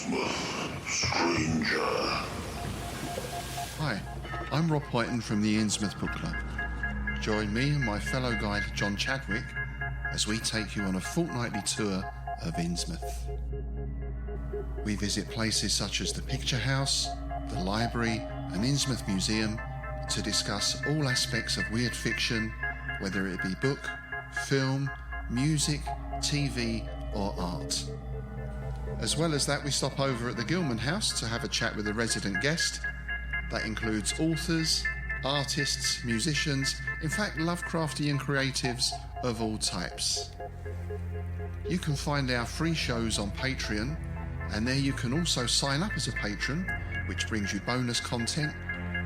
Innsmouth, stranger. Hi, I'm Rob Whiten from the Innsmouth Book Club. Join me and my fellow guide John Chadwick as we take you on a fortnightly tour of Innsmouth. We visit places such as the Picture House, the Library and Innsmouth Museum to discuss all aspects of weird fiction, whether it be book, film, music, TV or art. As well as that, we stop over at the Gilman House to have a chat with a resident guest. That includes authors, artists, musicians, in fact Lovecraftian creatives of all types. You can find our free shows on Patreon, and there you can also sign up as a patron, which brings you bonus content,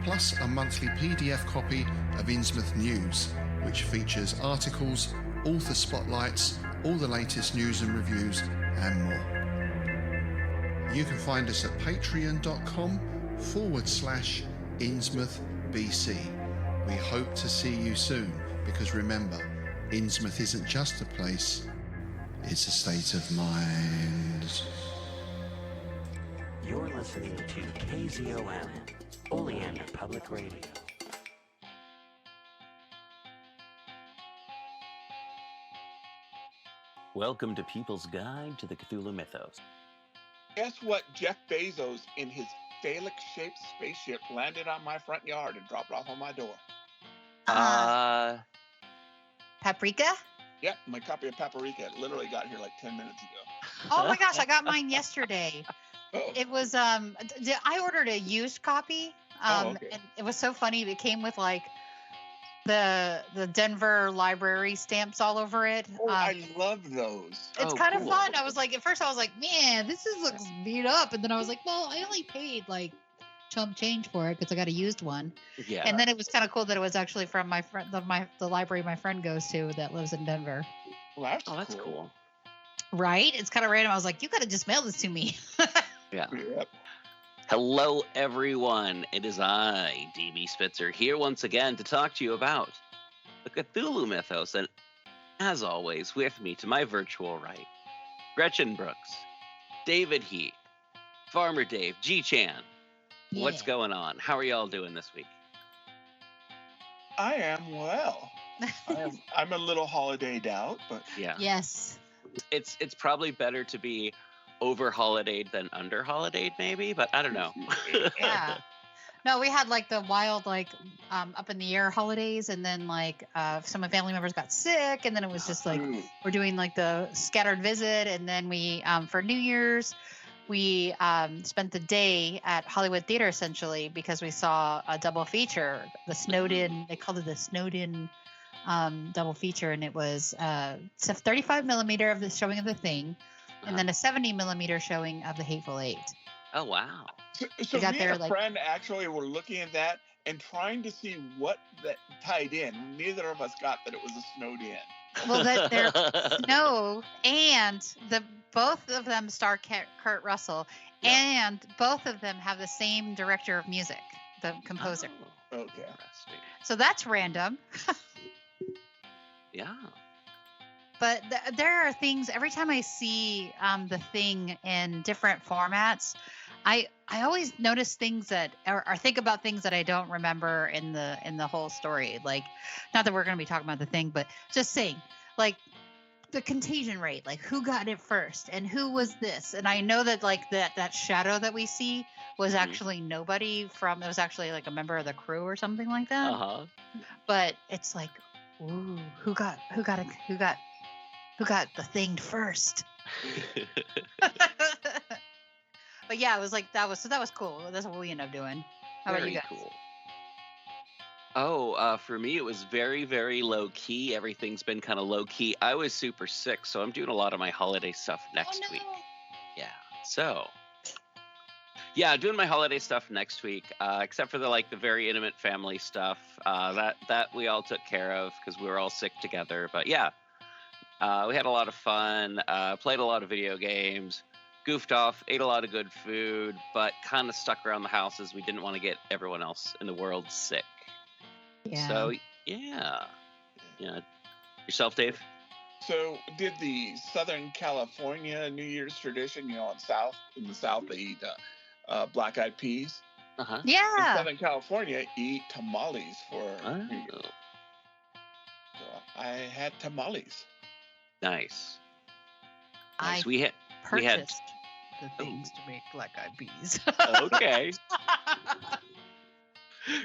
plus a monthly PDF copy of Innsmouth News, which features articles, author spotlights, all the latest news and reviews, and more. You can find us at patreon.com/InnsmouthBC. We hope to see you soon, because remember, Innsmouth isn't just a place, it's a state of mind. You're listening to KZOM, Oleander Public Radio. Welcome to People's Guide to the Cthulhu Mythos. Guess what? Jeff Bezos, in his phallic-shaped spaceship, landed on my front yard and dropped off on my door. Paprika? Yep, my copy of Paprika literally got here like 10 minutes ago. Oh my gosh, I got mine yesterday. Oh. It was I ordered a used copy. Okay. And it was so funny. It came with like the Denver library stamps all over it. Oh, I love those. It's kind of fun. I was like, at first I was like, man, looks beat up. And then I was like, well, I only paid like chump change for it because I got a used one. Yeah. And then it was kind of cool that it was actually from my friend, the library my friend goes to that lives in Denver. Well, that's cool. Right? It's kind of random. I was like, you got to just mail this to me. Yeah. Yep. Hello, everyone. It is I, DB Spitzer, here once again to talk to you about the Cthulhu Mythos. And as always, with me to my virtual right, Gretchen Brooks, David Heath, Farmer Dave, G-Chan. Yeah. What's going on? How are y'all doing this week? I am well. I'm a little holidayed out, but Yeah. Yes. It's probably better to be over holidayed than under holidayed, maybe, but I don't know. Yeah. No, we had like the wild, like up in the air holidays, and then like some of my family members got sick, and then it was just like we're doing like the scattered visit, and then we for New Year's we spent the day at Hollywood Theater essentially because we saw a double feature, the Snowden. They called it the Snowden double feature, and it was it's a 35 millimeter of the showing of The Thing. And then a 70 millimeter showing of The Hateful Eight. Oh, wow. So me and a friend actually were looking at that and trying to see what that tied in. Neither of us got that it was a snowed in. Well, they're snow, and both of them star Kurt Russell, and both of them have the same director of music, the composer. Okay. Interesting. So that's random. Yeah. But there are things, every time I see The Thing in different formats, I always notice things that, or think about things that I don't remember in the whole story. Like, not that we're going to be talking about The Thing, but just saying, like, the contagion rate, like who got it first and who was this? And I know that like that shadow that we see was actually nobody it was actually like a member of the crew or something like that. Uh-huh. But it's like, ooh, who got the thing first? But yeah, it was like that was cool. That's what we ended up doing. How about you guys? Cool. Oh, for me, it was very, very low key. Everything's been kind of low key. I was super sick, so I'm doing a lot of my holiday stuff next week. Yeah. So, yeah, doing my holiday stuff next week, except for the very intimate family stuff. That we all took care of because we were all sick together. But yeah, we had a lot of fun. Played a lot of video games. Goofed off, ate a lot of good food, but kind of stuck around the house as we didn't want to get everyone else in the world sick. Yeah. So, yeah. Yourself, Dave? So, did the Southern California New Year's tradition, in the South, they eat black eyed peas. Uh-huh. In Yeah. Southern California, eat tamales for New Year's. Oh, So I had tamales. nice. I Nice. We had purchased the things to make black eyed peas. okay.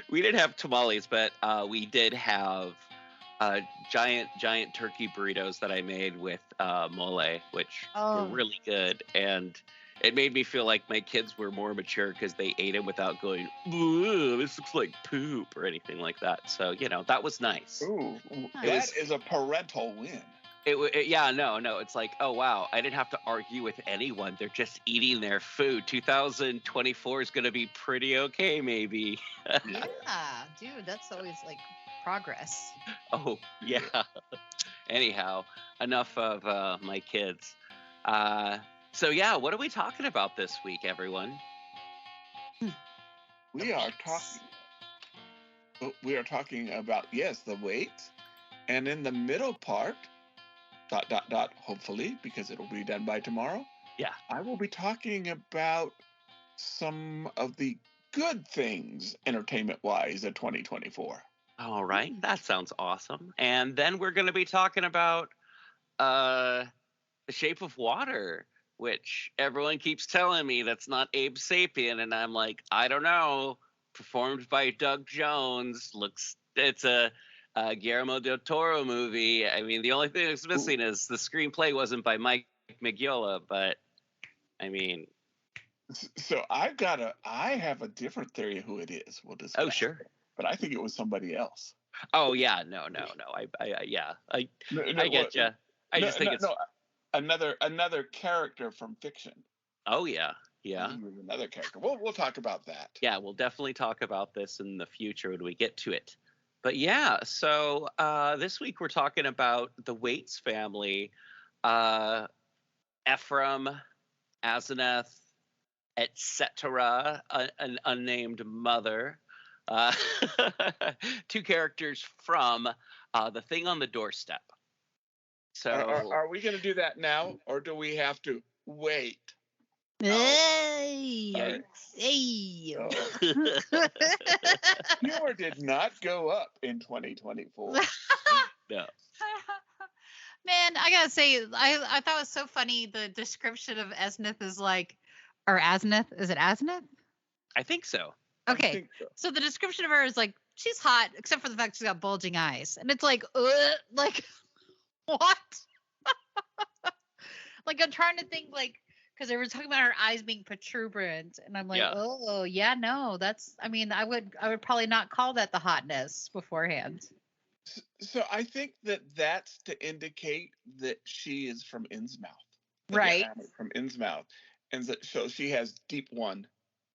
We didn't have tamales, but we did have giant turkey burritos that I made with mole, which Oh. were really good. And it made me feel like my kids were more mature because they ate it without going, "Ooh, this looks like poop" or anything like that. So, that was nice. Ooh, Nice. that is a parental win. No. It's like, oh, wow, I didn't have to argue with anyone. They're just eating their food. 2024 is going to be pretty okay, maybe. Yeah, dude, that's always like progress. Oh, yeah. Anyhow, enough of my kids. So, yeah, what are we talking about this week, everyone? We are talking about, yes, the weights. And in the middle part, ... hopefully, because it'll be done by tomorrow. Yeah. I will be talking about some of the good things entertainment-wise of 2024. All right. That sounds awesome. And then we're going to be talking about The Shape of Water, which everyone keeps telling me that's not Abe Sapien. And I'm like, I don't know. Performed by Doug Jones. It's a Guillermo del Toro movie. I mean, the only thing that's missing is the screenplay wasn't by Mike Mignola, but I mean. So I have a different theory of who it is. We'll discuss. Oh, sure. But I think it was somebody else. Oh yeah, no. I get you. I just think it's another character from fiction. Oh yeah. Another character. We'll talk about that. Yeah, we'll definitely talk about this in the future when we get to it. But yeah, so this week we're talking about the Waits family, Ephraim, Asenath, etc., an unnamed mother. Two characters from The Thing on the Doorstep. So are we going to do that now, or do we have to wait? Hey. Humor did not go up in 2024. No. Man, I gotta say, I thought it was so funny. The description of Asenath is like, or Asenath, is it Asenath? I think so. Okay, I think so the description of her is like, she's hot, except for the fact she's got bulging eyes, and it's like, like, what? Like, I'm trying to think, like, because they were talking about her eyes being protuberant, and I'm like, Yeah. oh yeah, no, that's. I mean, I would probably not call that the hotness beforehand. So I think that's to indicate that she is from Innsmouth. Right. From Innsmouth. And so she has deep one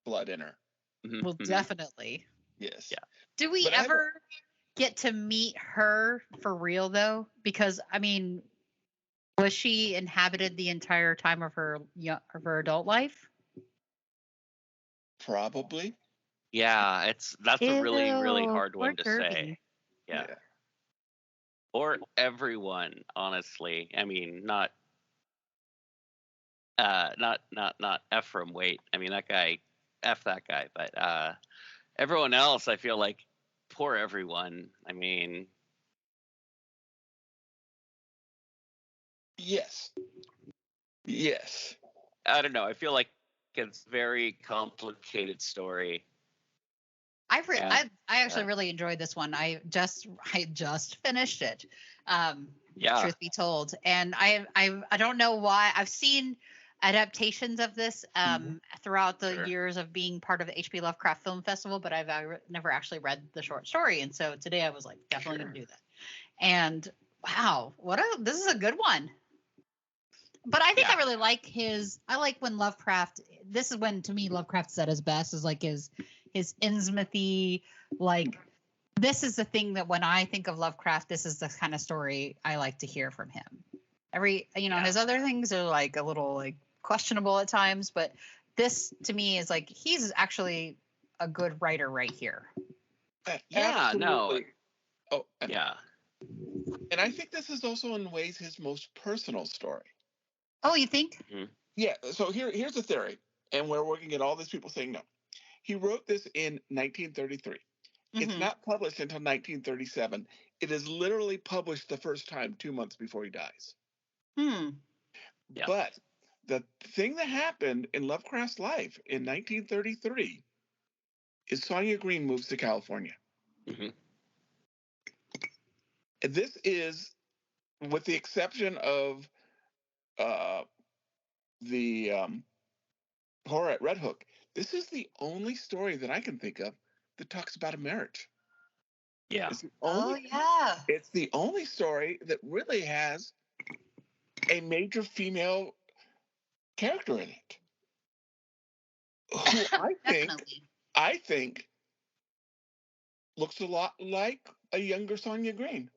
blood in her. Mhm, Well, mhm. definitely. Yes. Yeah. Do we But ever get to meet her for real, though? Because, I mean, was she inhabited the entire time of her adult life? Probably. Yeah, that's a really, really Ew, hard one poor to Kirby. say. Yeah. Or everyone, honestly. I mean, not Ephraim Wait. I mean, that guy, F that guy. But everyone else, I feel like, poor everyone. I mean, Yes. I don't know. I feel like it's a very complicated story. I Yeah. actually really enjoyed this one. I just finished it. Yeah. Truth be told, and I don't know why. I've seen adaptations of this throughout the Sure. years of being part of the H.P. Lovecraft Film Festival, but I've never actually read the short story, and so today I was like, definitely gonna do that. And wow, this is a good one. But I think I really like I like when Lovecraft. This is when, to me, Lovecraft's at his best. Is like his Innsmouthy, like, this is the thing that when I think of Lovecraft, this is the kind of story I like to hear from him. His other things are like a little like questionable at times, but this to me is like, he's actually a good writer right here. Yeah, no. Absolutely. Oh, Yeah. And And I think this is also in ways his most personal story. Oh, you think? Yeah. So here's the theory, and we're working at all these people saying no. He wrote this in 1933. It's not published until 1937. It is literally published the first time 2 months before he dies. Yeah. But the thing that happened in Lovecraft's life in 1933 is Sonia Green moves to California. And this is, with the exception of the horror at Red Hook, this is the only story that I can think of that talks about a marriage. Yeah. It's the only story that really has a major female character in it, who I think looks a lot like a younger Sonia Green,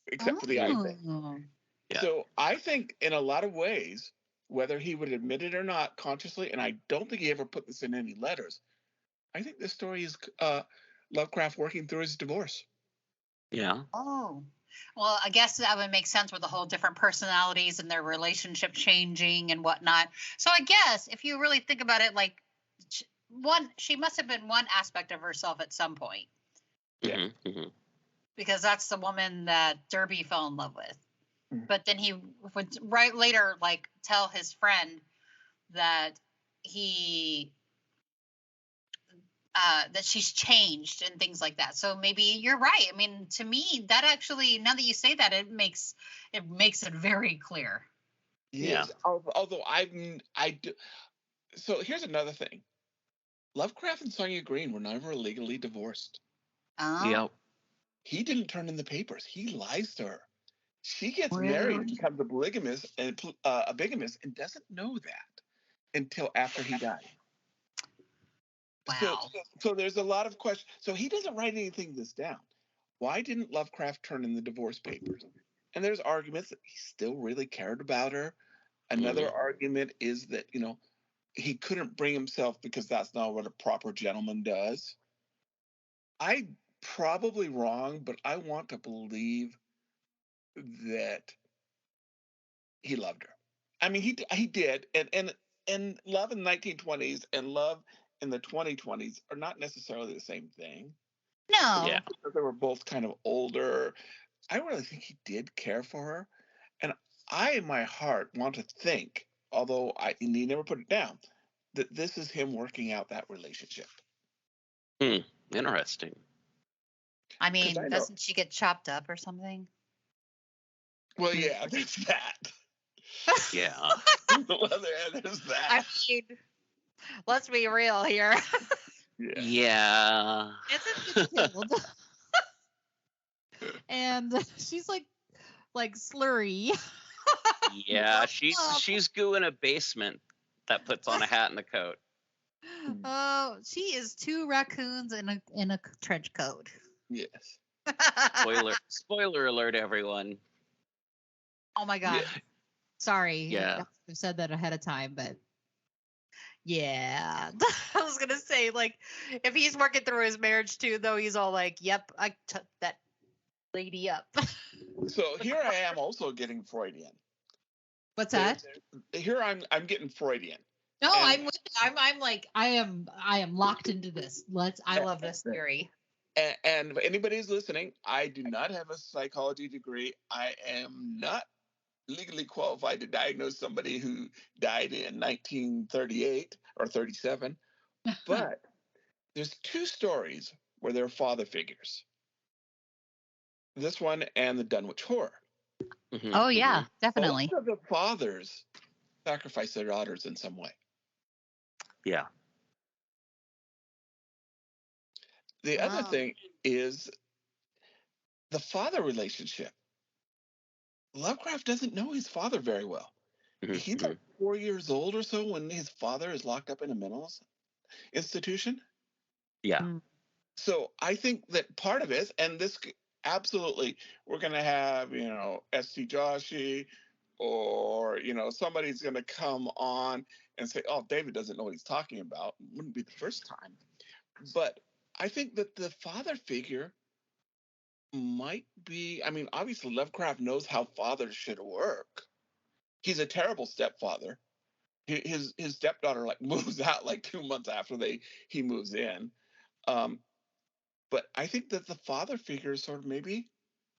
except for the eye thing. Yeah. So I think in a lot of ways, whether he would admit it or not consciously, and I don't think he ever put this in any letters, I think this story is Lovecraft working through his divorce. Yeah. Oh. Well, I guess that would make sense with the whole different personalities and their relationship changing and whatnot. So I guess if you really think about it, like she must have been one aspect of herself at some point. Yeah. Because that's the woman that Derby fell in love with. But then he would right later like tell his friend that that she's changed and things like that. So maybe you're right. I mean, to me, that actually, now that you say that, it makes it very clear. Yes. Yeah. Although I do. So here's another thing. Lovecraft and Sonia Green were never legally divorced. Oh. Yep. He didn't turn in the papers. He lies to her. She gets married and becomes a bigamist and doesn't know that until after he died. Wow. So there's a lot of questions. So he doesn't write anything this down. Why didn't Lovecraft turn in the divorce papers? And there's arguments that he still really cared about her. Another argument is that, he couldn't bring himself because that's not what a proper gentleman does. I'm probably wrong, but I want to believe that he loved her. I mean, he did, and love in the 1920s and love in the 2020s are not necessarily the same thing. No. Yeah. Because they were both kind of older. I really think he did care for her, and I, in my heart, want to think, although he never put it down, that this is him working out that relationship. Interesting. I mean, doesn't she get chopped up or something? Well, yeah, there's that. Yeah. Well, there's that. I mean, let's be real here. Yeah. It's killed. And she's like slurry. Yeah, she's goo in a basement that puts on a hat and a coat. Oh, she is 2 raccoons in a trench coat. Yes. Spoiler alert, everyone. Oh my god. Yeah. Sorry. Yeah. I've said that ahead of time, but yeah. I was gonna say, like, if he's working through his marriage too, though, he's all like, "Yep, I took that lady up." So here I am also getting Freudian. What's that? Here I'm getting Freudian. No, I'm like I am locked into this. I love this theory. And if anybody's listening, I do not have a psychology degree. I am not legally qualified to diagnose somebody who died in 1938 or 37. But there's 2 stories where they're father figures. This one and the Dunwich Horror. Oh yeah, definitely. Both of the fathers sacrifice their daughters in some way. Yeah. The other thing is the father relationship. Lovecraft doesn't know his father very well. He's like 4 years old or so when his father is locked up in a mental institution. Yeah. So I think that part of it, and this absolutely, we're going to have, S.T. Joshi or, somebody's going to come on and say, oh, David doesn't know what he's talking about. It wouldn't be the first time. But I think that the father figure might be. I mean, obviously, Lovecraft knows how fathers should work. He's a terrible stepfather. His stepdaughter like moves out like 2 months after he moves in. Um, but I think that the father figure is sort of maybe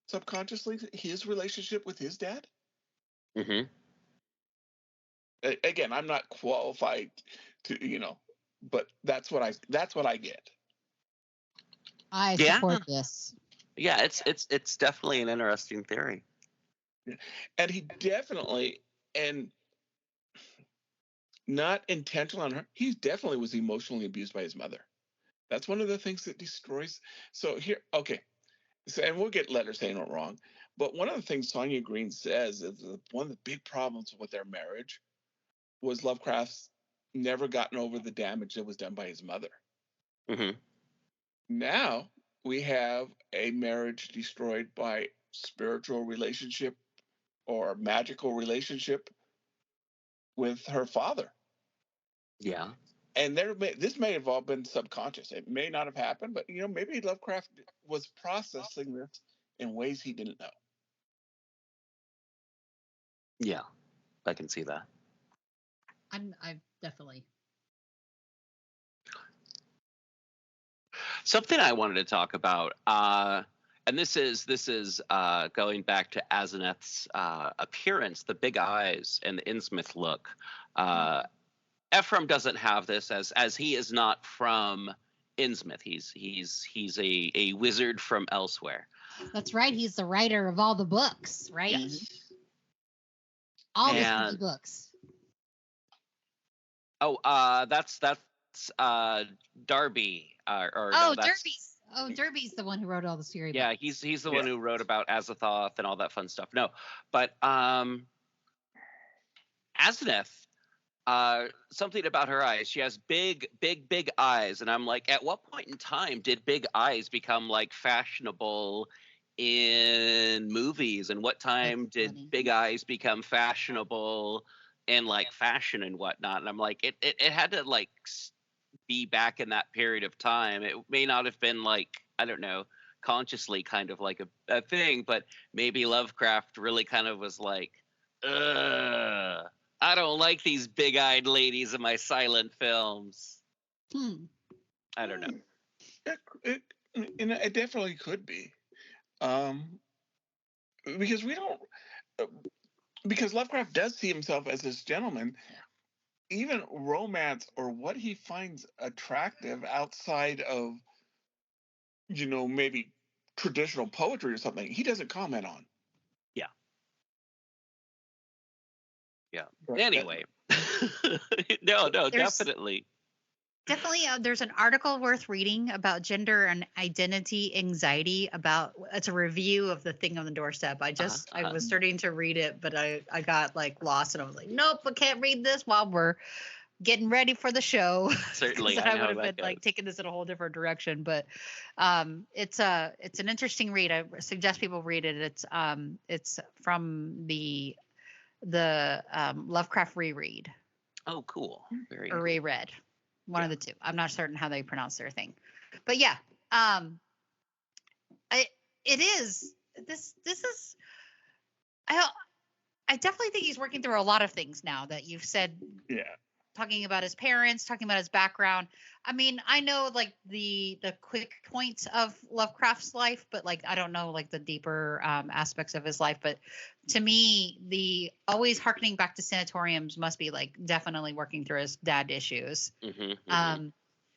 subconsciously his relationship with his dad. Mm-hmm. Again, I'm not qualified to, but that's what I get. I Yeah. support this. Yeah, it's definitely an interesting theory. And he definitely, and not intentional on her, he definitely was emotionally abused by his mother. That's one of the things that destroys. So here, okay. So, and we'll get letters saying it wrong, but one of the things Sonia Green says is that one of the big problems with their marriage was Lovecraft's never gotten over the damage that was done by his mother. Mm-hmm. Now we have a marriage destroyed by spiritual relationship or magical relationship with her father. Yeah. And this may have all been subconscious. It may not have happened, but maybe Lovecraft was processing this in ways he didn't know. Yeah, I can see that. I definitely. Something I wanted to talk about, and this is going back to Asenath's appearance, the big eyes and the Innsmouth look. Ephraim doesn't have this as he is not from Innsmouth. He's a wizard from elsewhere. That's right. He's the writer of all the books, right? Yes. All the spooky books. Oh, that's Darby. Derby's. Oh, Derby's the one who wrote all the series. Yeah, he's the one who wrote about Azathoth and all that fun stuff. No, but Asenath, something about her eyes. She has big eyes, and I'm like, at what point in time did big eyes become like fashionable in movies, and what time did big eyes become fashionable in like fashion and whatnot? And I'm like, it had to like be back in that period of time. It may not have been like, I don't know, consciously kind of like a thing, but maybe Lovecraft really kind of was like, I don't like these big-eyed ladies in my silent films. I don't know. It definitely could be. Because Lovecraft does see himself as this gentleman. Even romance or what he finds attractive outside of, maybe traditional poetry or something, he doesn't comment on. Yeah. Anyway. No, definitely. Definitely, there's an article worth reading about gender and identity anxiety. It's a review of The Thing on the Doorstep. I was starting to read it, but I got like lost, and I was like, nope, I can't read this while we're getting ready for the show. Certainly, I would have been like taking this in a whole different direction. But it's an interesting read. I suggest people read it. It's from the Lovecraft reread. Oh, cool. Very or reread. One of the two. I'm not certain how they pronounce their thing, but yeah, it is. This is. I definitely think he's working through a lot of things now that you've said. Yeah. Talking about his parents, talking about his background. I mean, I know like the quick points of Lovecraft's life, but like I don't know like the deeper aspects of his life. But to me, the always harkening back to sanatoriums must be like definitely working through his dad issues.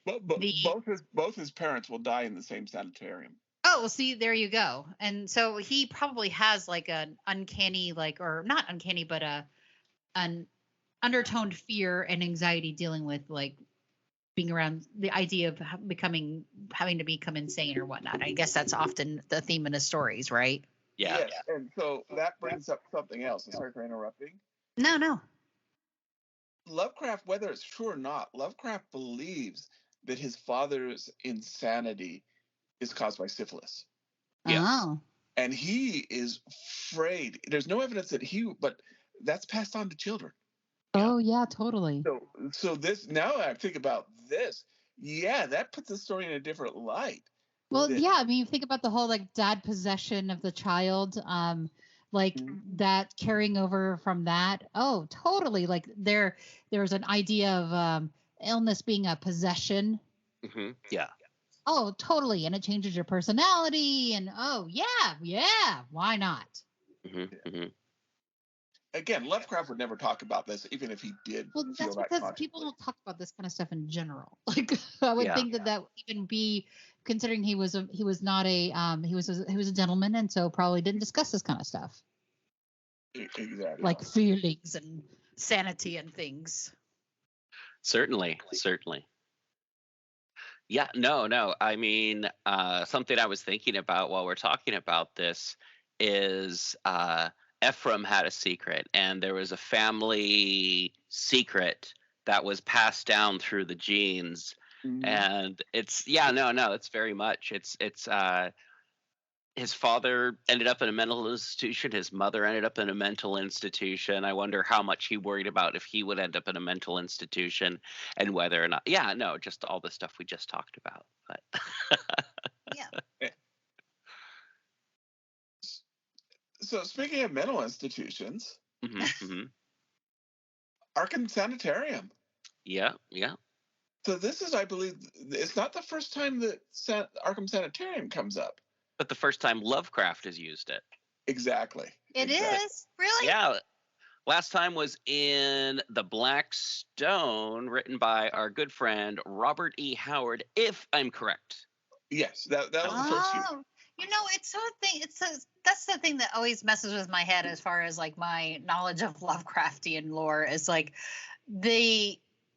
But both his parents will die in the same sanitarium. Oh, well, see, there you go. And so he probably has like an uncanny, like, or not uncanny, but an undertoned fear and anxiety dealing with like being around the idea of having to become insane or whatnot. I guess that's often the theme in his stories, right? Yeah. Yes. And so that brings up something else. Sorry for interrupting. No. Lovecraft, whether it's true or not, Lovecraft believes that his father's insanity is caused by syphilis. Yes. Oh. And he is afraid. There's no evidence but that's passed on to children. Oh yeah, totally. So this, now I think about this, that puts the story in a different light. Well, yeah, I mean, think about the whole like dad possession of the child, like that carrying over from that. Oh, totally. Like there's an idea of illness being a possession. Yeah. Oh, totally, and it changes your personality, and oh yeah, why not? Again, Lovecraft would never talk about this, even if he did. Well, feel that's that because consciously. people don't talk about this kind of stuff in general. Like I would think that would even be, considering he was not a he was a gentleman, and so probably didn't discuss this kind of stuff. Exactly. Like feelings and sanity and things. Certainly. Yeah, no. I mean, something I was thinking about while we're talking about this is Ephraim had a secret, and there was a family secret that was passed down through the genes. And it's it's very much it's his father ended up in a mental institution. His mother ended up in a mental institution. I wonder how much he worried about if he would end up in a mental institution and whether or not. Yeah, no, just all the stuff we just talked about. But yeah. So speaking of mental institutions, Arkham Sanitarium. Yeah. So this is, I believe, it's not the first time that Arkham Sanitarium comes up. But the first time Lovecraft has used it. Exactly. It is? Really? Yeah. Last time was in The Black Stone, written by our good friend Robert E. Howard, if I'm correct. Yes, that was the first year. You know, that's the thing that always messes with my head as far as like my knowledge of Lovecraftian lore is like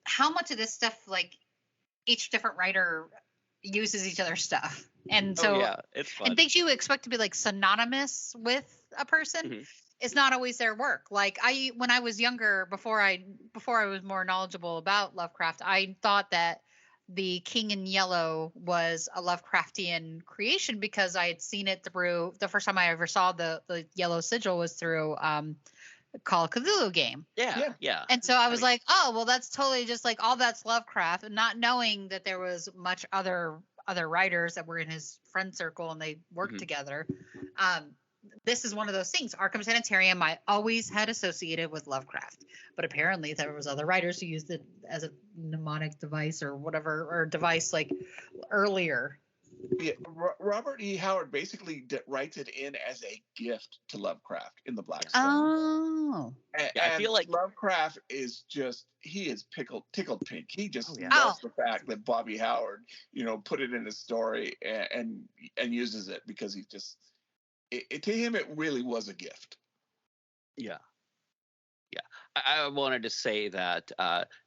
how much of this stuff, like each different writer uses each other's stuff. And so it's fun. And things you expect to be like synonymous with a person is not always their work. Like when I was younger, before I was more knowledgeable about Lovecraft, I thought that the King in Yellow was a Lovecraftian creation because I had seen it through, the first time I ever saw the Yellow Sigil was through Call of Cthulhu game. Yeah. And so I was like, oh, well, that's totally just like all that's Lovecraft, and not knowing that there was much other writers that were in his friend circle and they worked together. This is one of those things. Arkham Sanitarium I always had associated with Lovecraft, but apparently there was other writers who used it as a mnemonic device or whatever, or device like earlier. Yeah, Robert E. Howard basically writes it in as a gift to Lovecraft in The Black Stone. Oh. And I feel like Lovecraft is he is tickled pink. He just loves the fact that Bobby Howard, put it in his story and uses it because he just, to him, it really was a gift. Yeah. I wanted to say that,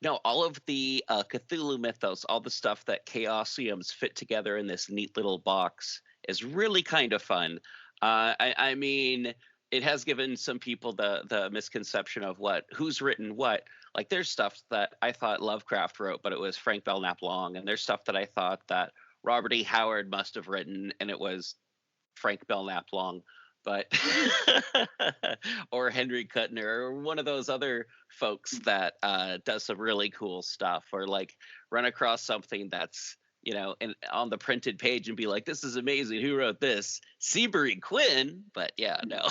no, all of the Cthulhu mythos, all the stuff that Chaosiums fit together in this neat little box is really kind of fun. I mean, it has given some people the misconception of who's written what. Like, there's stuff that I thought Lovecraft wrote, but it was Frank Belknap Long. And there's stuff that I thought that Robert E. Howard must have written, and it was Frank Belknap Long. But or Henry Kuttner or one of those other folks that does some really cool stuff, or like run across something that's on the printed page and be like, this is amazing, who wrote this? Seabury Quinn. But yeah, no.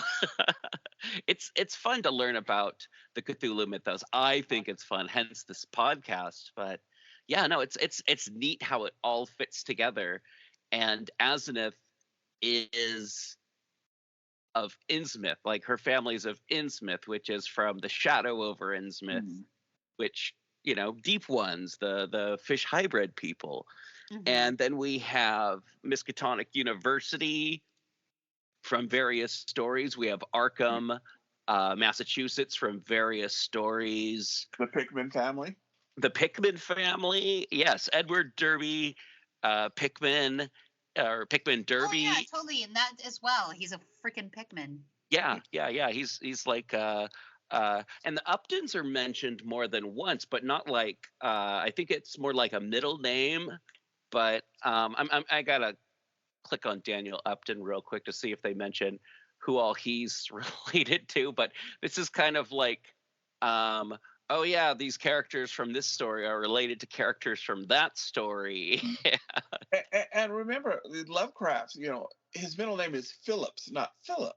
it's fun to learn about the Cthulhu mythos. I think it's fun, hence this podcast. But yeah, no, it's neat how it all fits together. And Asenath is of Innsmouth, like her family's of Innsmouth, which is from the shadow over Innsmouth, which, deep ones, the fish hybrid people. And then we have Miskatonic University from various stories. We have Arkham, Massachusetts from various stories. The Pickman family. Yes. Edward Derby, Pickman, or Pickman Derby. Oh, yeah, totally. And that as well. He's a freaking Pickman. Yeah. He's like, and the Uptons are mentioned more than once, but not like, I think it's more like a middle name. But I gotta click on Daniel Upton real quick to see if they mention who all he's related to. But this is kind of like, oh yeah, these characters from this story are related to characters from that story. And remember, Lovecraft, his middle name is Phillips, not Philip.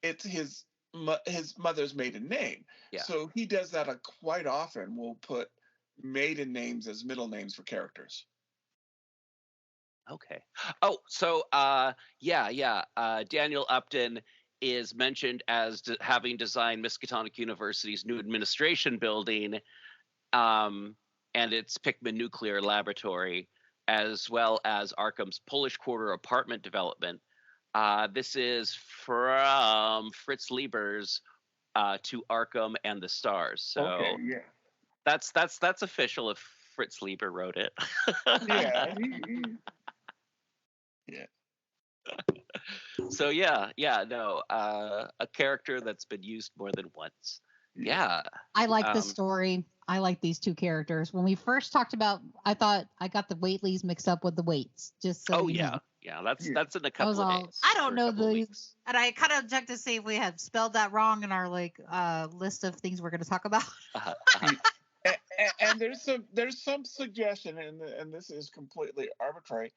It's his mother's maiden name. Yeah. So he does that quite often. We'll put maiden names as middle names for characters. Okay. Oh, so Daniel Upton is mentioned as having designed Miskatonic University's new administration building, and its Pickman Nuclear Laboratory, as well as Arkham's Polish Quarter apartment development. This is from Fritz Lieber's To Arkham and the Stars. So Okay, yeah. that's official if Fritz Lieber wrote it. Yeah. Yeah. So a character that's been used more than once. Yeah. I like this Um, story. I like these two characters. When we first talked about, I thought I got the Waitley's mixed up with the Waits. Just so Oh you yeah, know. yeah. That's Yeah. in a couple was of all- days. I don't or a know couple of the- weeks. And I kind of checked to see if we had spelled that wrong in our list of things we're going to talk about. And there's some suggestion, and this is completely arbitrary,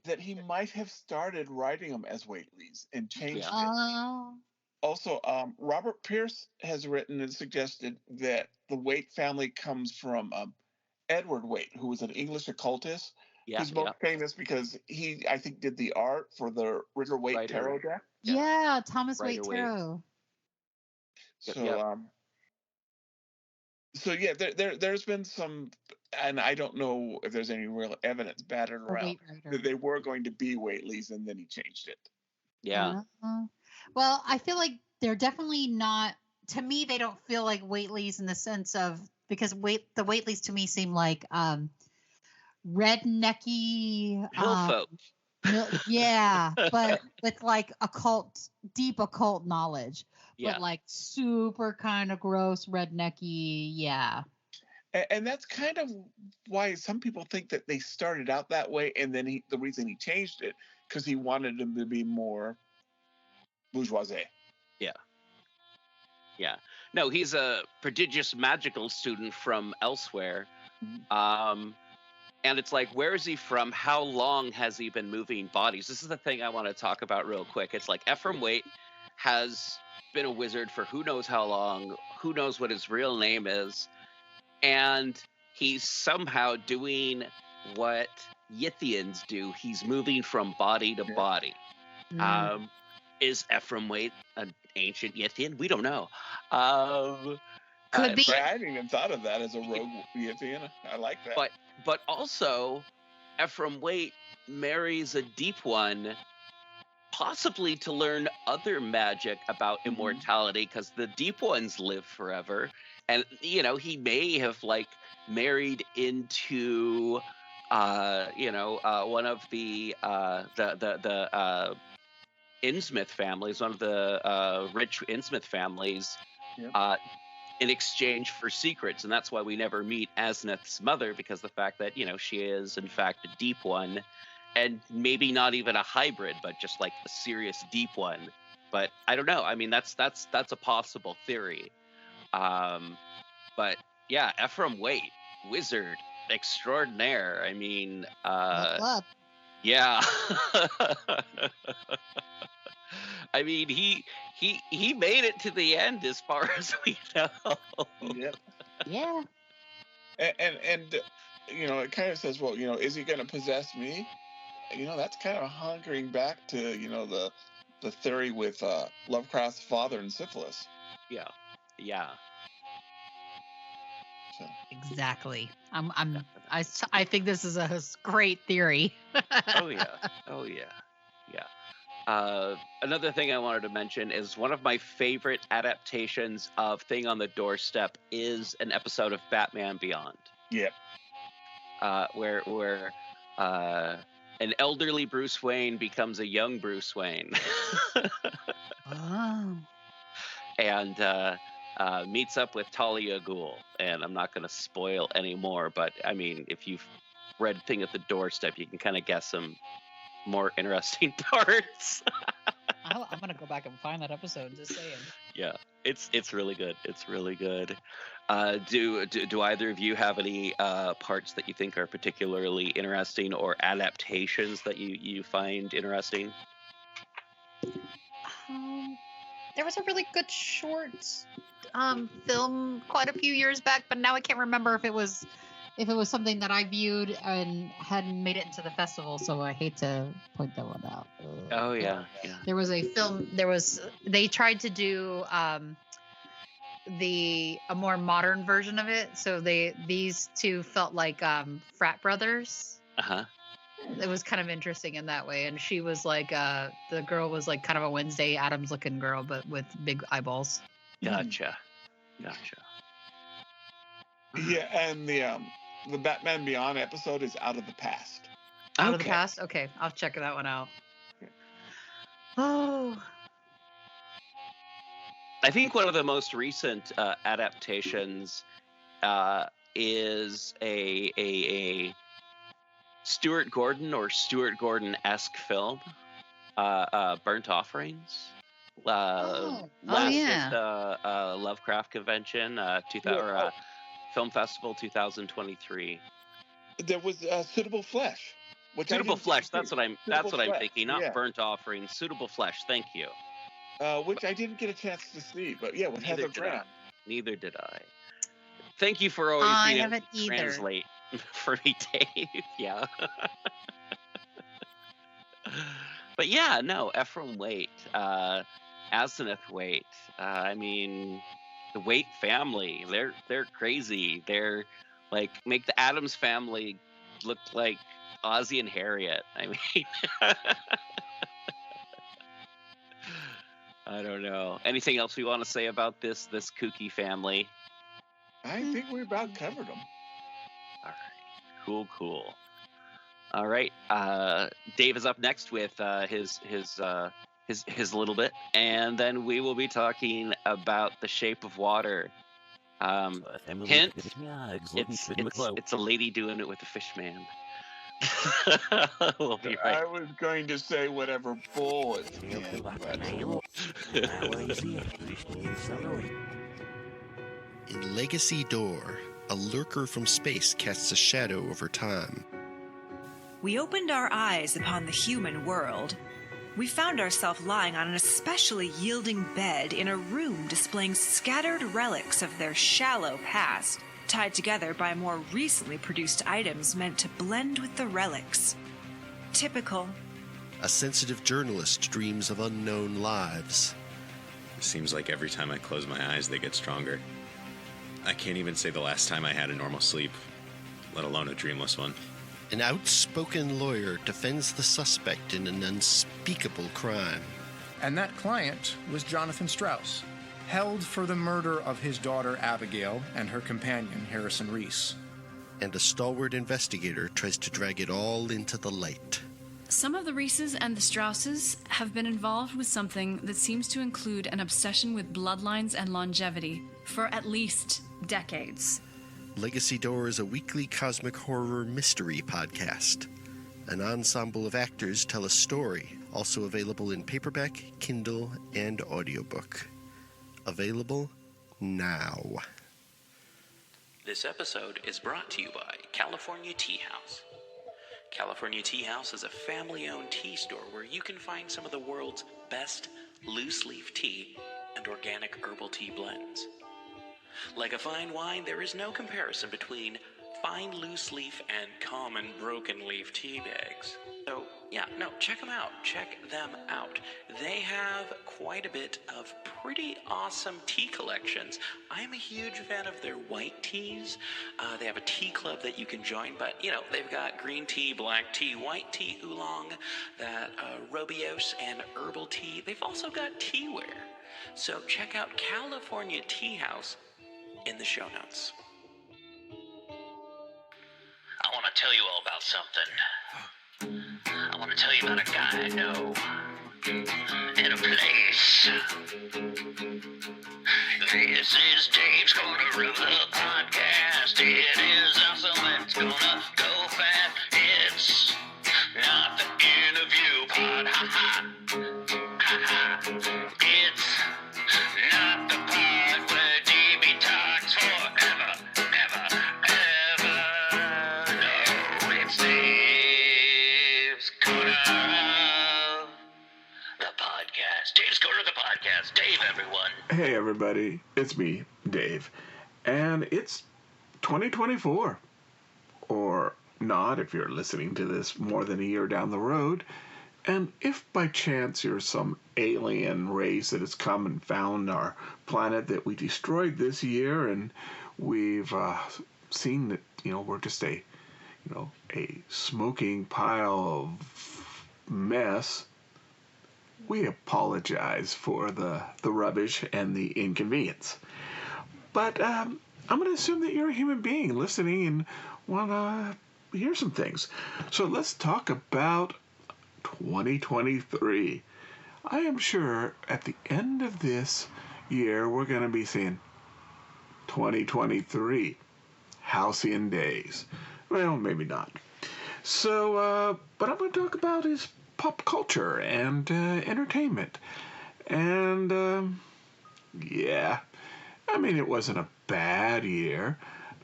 that he might have started writing them as Waitley's and changed it. Oh. Also, Robert Pierce has written and suggested that the Waite family comes from Edward Waite, who was an English occultist. Yeah, Who's most famous because he, I think, did the art for the Ritter Waite Rider. tarot deck. Yeah. Yeah, Thomas Rider Waite Waite. Tarot. Yep, So, yep. so yeah, there's been some, and I don't know if there's any real evidence battered The around Waite that Rider. they were going to be Waitley's, and then he changed it. Yeah. Well, I feel like they're definitely not. To me, they don't feel like Waitley's in the sense of because the Waitley's to me seem like rednecky. Hill folk. Yeah, but with like deep occult knowledge. Yeah. But like super kind of gross rednecky. Yeah. And that's kind of why some people think that they started out that way, and then the reason he changed it because he wanted them to be more bourgeoisie. Yeah. No, he's a prodigious magical student from elsewhere. And it's like, where is he from? How long has he been moving bodies? This is the thing I want to talk about real quick. It's like Ephraim Waite has been a wizard for who knows how long, who knows what his real name is. And he's somehow doing what Yithians do. He's moving from body to body. Is Ephraim Waite an ancient Yithian? We don't know. Could be. I hadn't even thought of that as a rogue Yithian. I like that. But also, Ephraim Waite marries a deep one, possibly to learn other magic about immortality, because the deep ones live forever. And he may have married into one of the Innsmouth families, one of the rich Innsmouth families, in exchange for secrets. And that's why we never meet Asneth's mother, because the fact that, she is in fact a deep one, and maybe not even a hybrid, but just like a serious deep one. But I don't know. I mean, that's a possible theory. But yeah, Ephraim Waite, wizard extraordinaire. I mean, yeah. I mean, he made it to the end as far as we know. Yep. Yeah. And it kind of says, well, is he going to possess me? That's kind of hunkering back to, the theory with Lovecraft's father and syphilis. Yeah. So. Exactly. I think this is a great theory. Oh yeah. Another thing I wanted to mention is one of my favorite adaptations of Thing on the Doorstep is an episode of Batman Beyond. Yep. Where an elderly Bruce Wayne becomes a young Bruce Wayne. Oh. And meets up with Talia Ghul. And I'm not going to spoil any more, but I mean, if you've read Thing at the Doorstep, you can kind of guess some more interesting parts. I'm gonna go back and find that episode. Just saying. Yeah, it's really good. It's really good. Do either of you have any parts that you think are particularly interesting or adaptations that you find interesting? There was a really good short film quite a few years back, but now I can't remember if it was something that I viewed and hadn't made it into the festival, so I hate to point that one out. Oh yeah. There was a film. They tried to do a more modern version of it. So these two felt like frat brothers. Uh-huh. It was kind of interesting in that way. And she was like the girl was like kind of a Wednesday Addams looking girl, but with big eyeballs. Gotcha. Yeah, and the Batman Beyond episode is Out of the Past. Out of the Past? Okay, I'll check that one out. Oh. I think one of the most recent adaptations is a Stuart Gordon or Stuart Gordon-esque film, Burnt Offerings. Last yeah. at Lovecraft Convention, Film Festival 2023. There was Suitable Flesh. Suitable Flesh. That's what I'm thinking. Not Burnt Offerings. Suitable Flesh. Thank you. Which I didn't get a chance to see, but yeah, with Heather Graham. Neither did I. Thank you for always being able to translate for me, Dave. Yeah. But yeah, no, Ephraim Waite, Asenath Waite. I mean, the Waite family. They're crazy. They're like make the Addams family look like Ozzie and Harriet. I mean. I don't know. Anything else we want to say about this kooky family? I think we about covered them. All right. Cool. All right. Dave is up next with his little bit, and then we will be talking about The Shape of Water. Hint: it's a lady doing it with a fish man. We'll be right. I was going to say whatever bull it's in, In Legacy Door, a lurker from space casts a shadow over time. We opened our eyes upon the human world. We found ourselves lying on an especially yielding bed in a room displaying scattered relics of their shallow past, tied together by more recently produced items meant to blend with the relics. Typical. A sensitive journalist dreams of unknown lives. It seems like every time I close my eyes, they get stronger. I can't even say the last time I had a normal sleep, let alone a dreamless one. An outspoken lawyer defends the suspect in an unspeakable crime. And that client was Jonathan Strauss, held for the murder of his daughter Abigail and her companion Harrison Reese. And a stalwart investigator tries to drag it all into the light. Some of the Reeses and the Strausses have been involved with something that seems to include an obsession with bloodlines and longevity for at least decades. Legacy Door is a weekly cosmic horror mystery podcast. An ensemble of actors tell a story, also available in paperback, Kindle, and audiobook. Available now. This episode is brought to you by California Tea House. California Tea House is a family-owned tea store where you can find some of the world's best loose-leaf tea and organic herbal tea blends. Like a fine wine, there is no comparison between fine loose-leaf and common broken-leaf tea bags. So, yeah, no, check them out. Check them out. They have quite a bit of pretty awesome tea collections. I'm a huge fan of their white teas. They have a tea club that you can join, but, they've got green tea, black tea, white tea, oolong, that Robios, and herbal tea. They've also got teaware. So check out California Tea House in the show notes. I want to tell you all about something. I want to tell you about a guy I know in a place. This is Dave's Corner of the Podcast. It is awesome. It's gonna go fast. It's not the interview pod. Ha ha. Ha ha. podcast. Dave's Corner of the podcast. Dave, everyone. Hey, everybody. It's me, Dave. And it's 2024. Or not if you're listening to this more than a year down the road. And if by chance you're some alien race that has come and found our planet that we destroyed this year, and we've seen that, we're just a smoking pile of mess, we apologize for the rubbish and the inconvenience. But I'm going to assume that you're a human being listening and want to hear some things. So let's talk about 2023. I am sure at the end of this year we're going to be seeing 2023 halcyon days. Well, maybe not. So, but I'm going to talk about is pop culture and entertainment. And, yeah, I mean, it wasn't a bad year.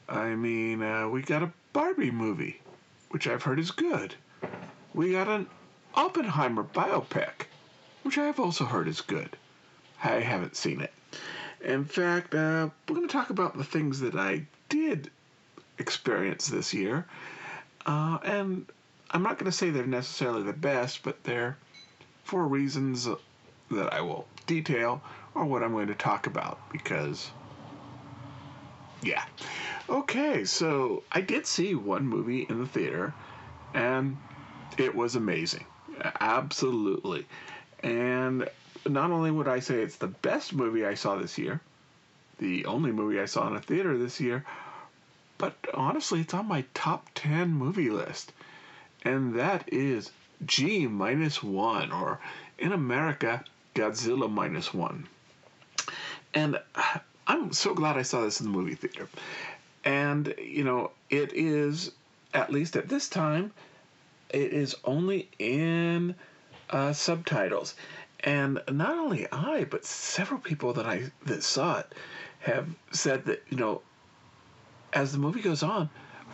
I mean, we got a Barbie movie, which I've heard is good. We got an Oppenheimer biopic, which I've also heard is good. I haven't seen it. In fact, we're going to talk about the things that I did experience this year. And I'm not going to say they're necessarily the best, but they're for reasons that I will detail or what I'm going to talk about because, yeah. Okay, so I did see one movie in the theater, and it was amazing. Absolutely. And not only would I say it's the best movie I saw this year, the only movie I saw in a theater this year, but honestly, it's on my top 10 movie list. And that is G-1, or in America, Godzilla -1. And I'm so glad I saw this in the movie theater. And, it is, at least at this time, it is only in subtitles. And not only I, but several people that saw it have said that, as the movie goes on,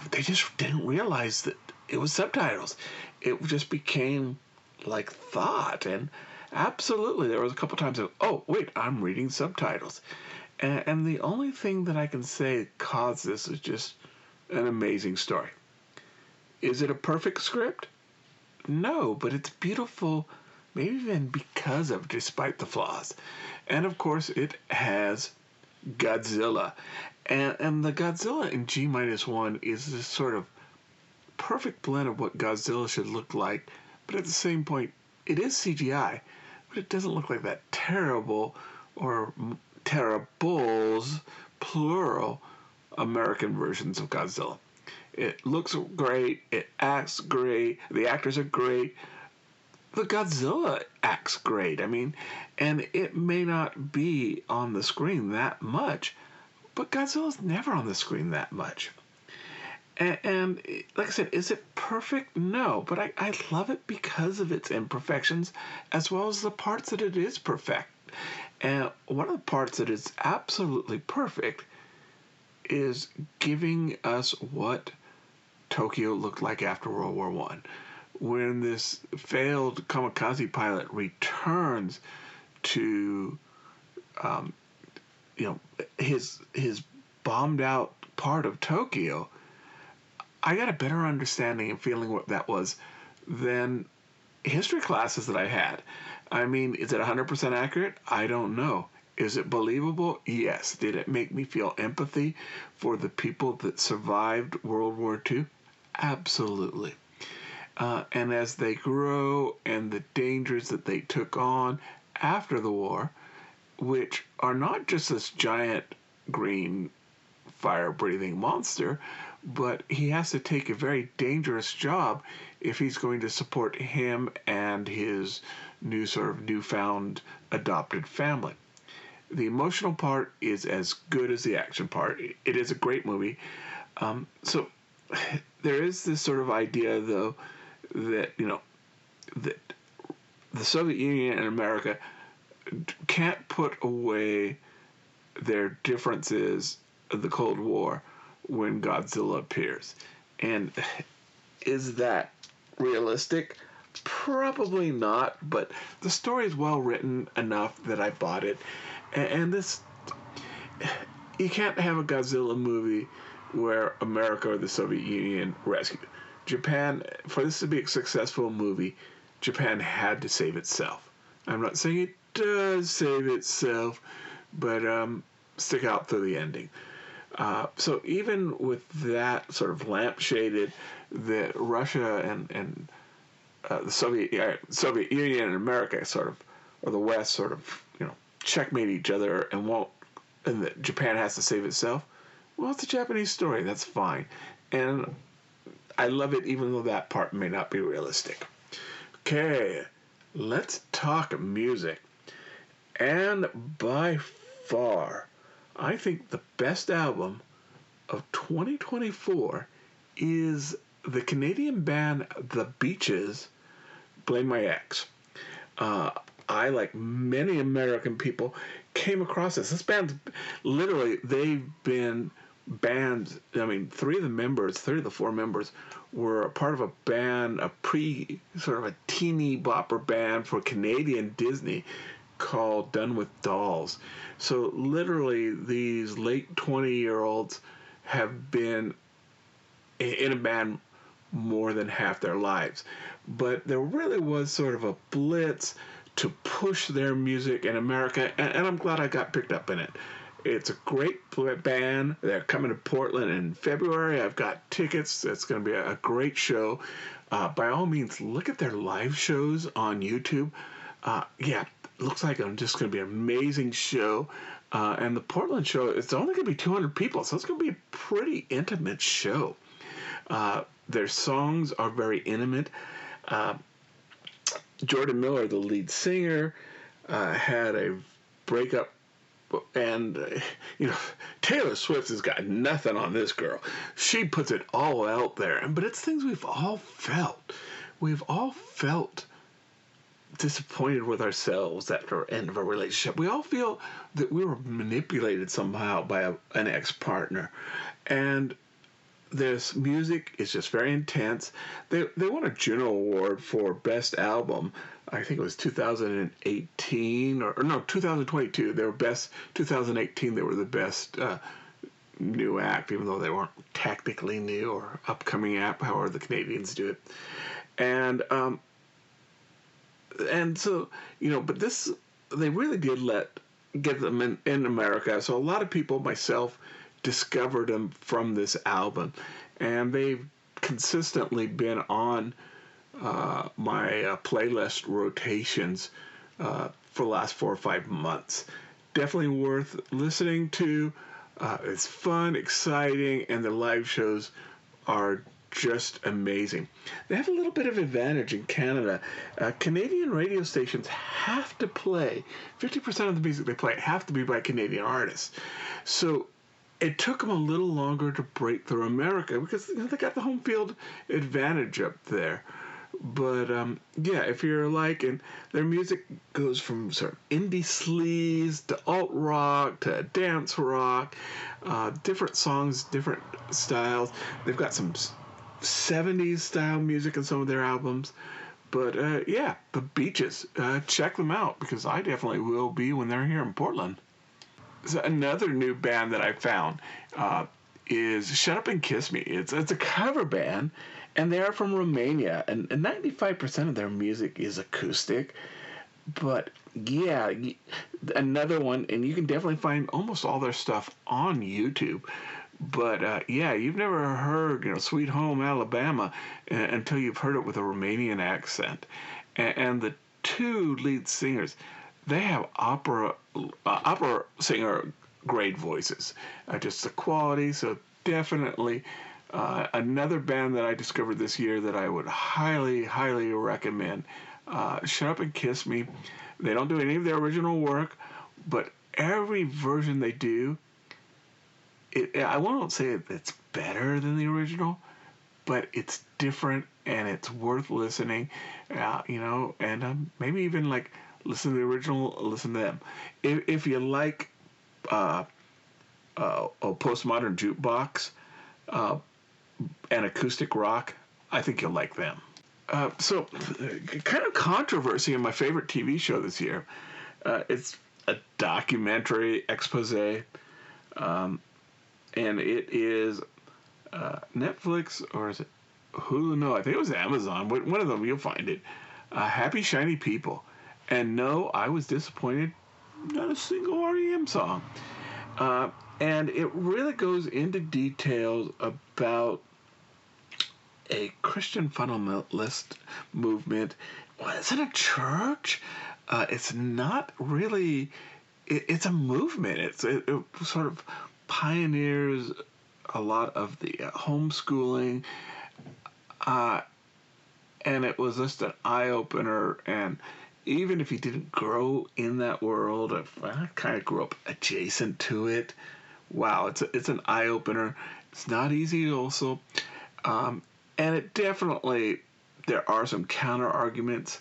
they just didn't realize that it was subtitles. It just became like thought. And absolutely, there was a couple times of, oh, wait, I'm reading subtitles. And the only thing that I can say caused this is just an amazing story. Is it a perfect script? No, but it's beautiful, maybe even despite the flaws. And of course, it has Godzilla. And the Godzilla in G-1 is this sort of perfect blend of what Godzilla should look like, but at the same point, it is CGI, but it doesn't look like that terrible or terribles, plural, American versions of Godzilla. It looks great, it acts great, the actors are great, the Godzilla acts great. I mean, and it may not be on the screen that much, but Godzilla's never on the screen that much. And like I said, is it perfect? No, but I love it because of its imperfections, as well as the parts that it is perfect. And one of the parts that is absolutely perfect is giving us what Tokyo looked like after World War I. When this failed kamikaze pilot returns to, his bombed out part of Tokyo, I got a better understanding and feeling what that was than history classes that I had. I mean, is it 100% accurate? I don't know. Is it believable? Yes. Did it make me feel empathy for the people that survived World War II? Absolutely. And as they grow and the dangers that they took on after the war, which are not just this giant green fire-breathing monster, but he has to take a very dangerous job if he's going to support him and his newfound adopted family. The emotional part is as good as the action part. It is a great movie. So there is this sort of idea, though, that that the Soviet Union and America can't put away their differences of the Cold War when Godzilla appears. And is that realistic? Probably not, but the story is well written enough that I bought it. And this, you can't have a Godzilla movie where America or the Soviet Union rescue Japan. For this to be a successful movie, Japan had to save itself. I'm not saying it does save itself, but stick out through the ending. So even with that sort of lampshaded, that Russia and the Soviet Union and America sort of, or the West sort of, checkmate each other and that Japan has to save itself. Well, it's a Japanese story. That's fine. And I love it even though that part may not be realistic. Okay, let's talk music. And by far, I think the best album of 2024 is the Canadian band The Beaches' Blame My Ex. I, like many American people, came across this. This band, literally, they've been bands. I mean, three of the four members were a part of a band, sort of a teeny bopper band for Canadian Disney called Done with Dolls. So literally, these late 20-year-olds have been in a band more than half their lives. But there really was sort of a blitz to push their music in America, and I'm glad I got picked up in it. It's a great band. They're coming to Portland in February. I've got tickets. It's going to be a great show. By all means, look at their live shows on YouTube. Looks like it's just going to be an amazing show. And the Portland show, it's only going to be 200 people, so it's going to be a pretty intimate show. Their songs are very intimate. Jordan Miller, the lead singer, had a breakup, and Taylor Swift has got nothing on this girl. She puts it all out there, but it's things we've all felt. We've all felt disappointed with ourselves after the end of a relationship. We all feel that we were manipulated somehow by an ex-partner, and this music is just very intense. They won a Juno Award for Best Album. I think it was 2018 or no, 2022. They were best 2018. They were the best new act, even though they weren't technically new or upcoming act, however the Canadians do it. And so but this, they really did get them in America. So a lot of people, myself, discovered them from this album, and they've consistently been on my playlist rotations for the last 4 or 5 months. Definitely worth listening to. It's fun, exciting, and the live shows are just amazing. They have a little bit of advantage in Canada. Canadian radio stations have to play 50% of the music they play have to be by Canadian artists. So it took them a little longer to break through America because they got the home field advantage up there. But if you're and their music goes from sort of indie sleaze to alt rock to dance rock, different songs, different styles. They've got some 70s style music in some of their albums. But The Beaches, check them out because I definitely will be when they're here in Portland. So another new band that I found is Shut Up and Kiss Me. It's a cover band, and they are from Romania, and 95% of their music is acoustic. But another one, and you can definitely find almost all their stuff on YouTube. But you've never heard Sweet Home Alabama until you've heard it with a Romanian accent. And the two lead singers, they have opera singer grade voices. Just the quality. So definitely another band that I discovered this year that I would highly, highly recommend. Shut Up and Kiss Me. They don't do any of their original work, but every version they do, I won't say it's better than the original, but it's different and it's worth listening. And maybe even listen to the original, listen to them. If you like a postmodern jukebox and acoustic rock, I think you'll like them. So, kind of controversy in my favorite TV show this year. It's a documentary expose, and it is Netflix, or is it Hulu? No, I think it was Amazon. One of them, you'll find it. Happy Shiny People. And no, I was disappointed. Not a single REM song. And it really goes into details about a Christian fundamentalist movement. Well, it's in a church. It's not really. It's a movement. It sort of pioneers a lot of the homeschooling, and it was just an eye opener. And even if you didn't grow in that world, I kind of grew up adjacent to it. Wow, it's an eye opener. It's not easy, also. And it definitely, there are some counter arguments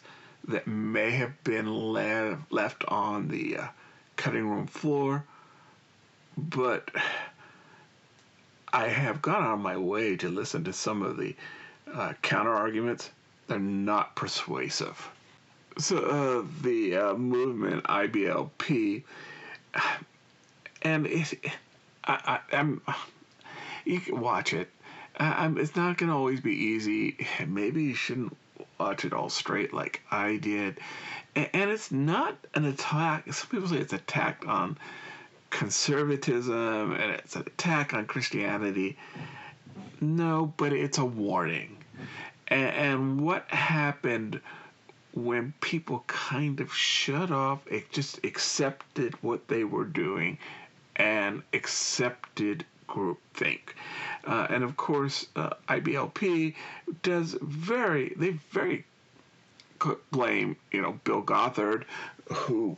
that may have been left on the cutting room floor, but I have gone out of my way to listen to some of the counter arguments. They're not persuasive. So the movement IBLP, and I'm you can watch it. It's not going to always be easy. Maybe you shouldn't watch it all straight like I did. And it's not an attack. Some people say it's an attack on conservatism and it's an attack on Christianity. No, but it's a warning. And what happened when people kind of shut off, it just accepted what they were doing and accepted groupthink. And of course, IBLP does very blame, Bill Gothard, who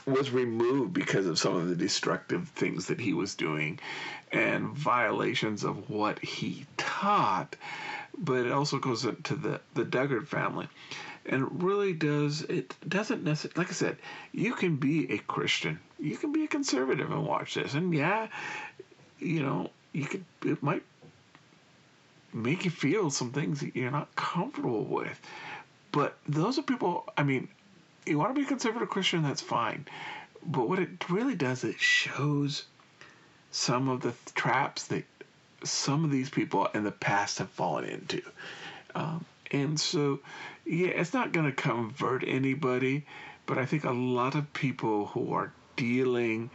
was removed because of some of the destructive things that he was doing and violations of what he taught. But it also goes into the Duggar family. And it really doesn't necessarily, like I said, you can be a Christian, you can be a conservative and watch this. And yeah, it might make you feel some things that you're not comfortable with. But those are people, you want to be a conservative Christian, that's fine. But what it really does, it shows some of the traps that some of these people in the past have fallen into. And so, yeah, it's not going to convert anybody, but I think a lot of people who are dealing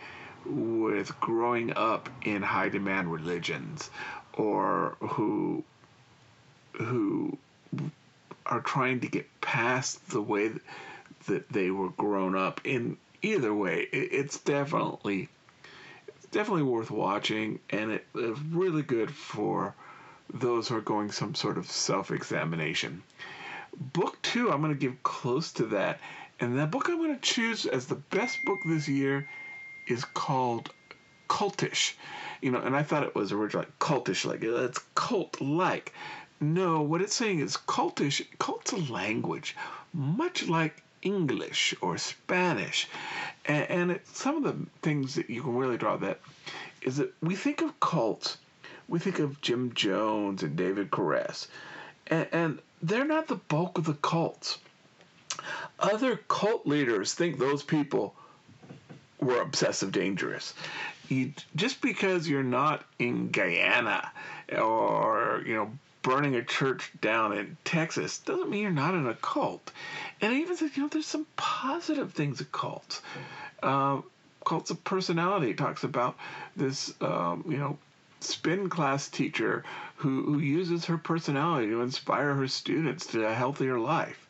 with growing up in high demand religions, or who are trying to get past the way that they were grown up in, either way, it's definitely worth watching, and it is really good for those who are going some sort of self-examination. Book 2, I'm going to give close to that, and that book I'm going to choose as the best book this year is called Cultish. And I thought it was originally cultish, like it's cult-like. No, what it's saying is cultish. Cult's a language, much like English or Spanish. And some of the things that you can really draw that is that we think of cults, we think of Jim Jones and David Koresh, and they're not the bulk of the cults. Other cult leaders think those people were obsessive dangerous. Just because you're not in Guyana or, burning a church down in Texas doesn't mean you're not in a cult. And I even said, there's some positive things of cults. Cults of personality talks about this, spin class teacher who uses her personality to inspire her students to a healthier life.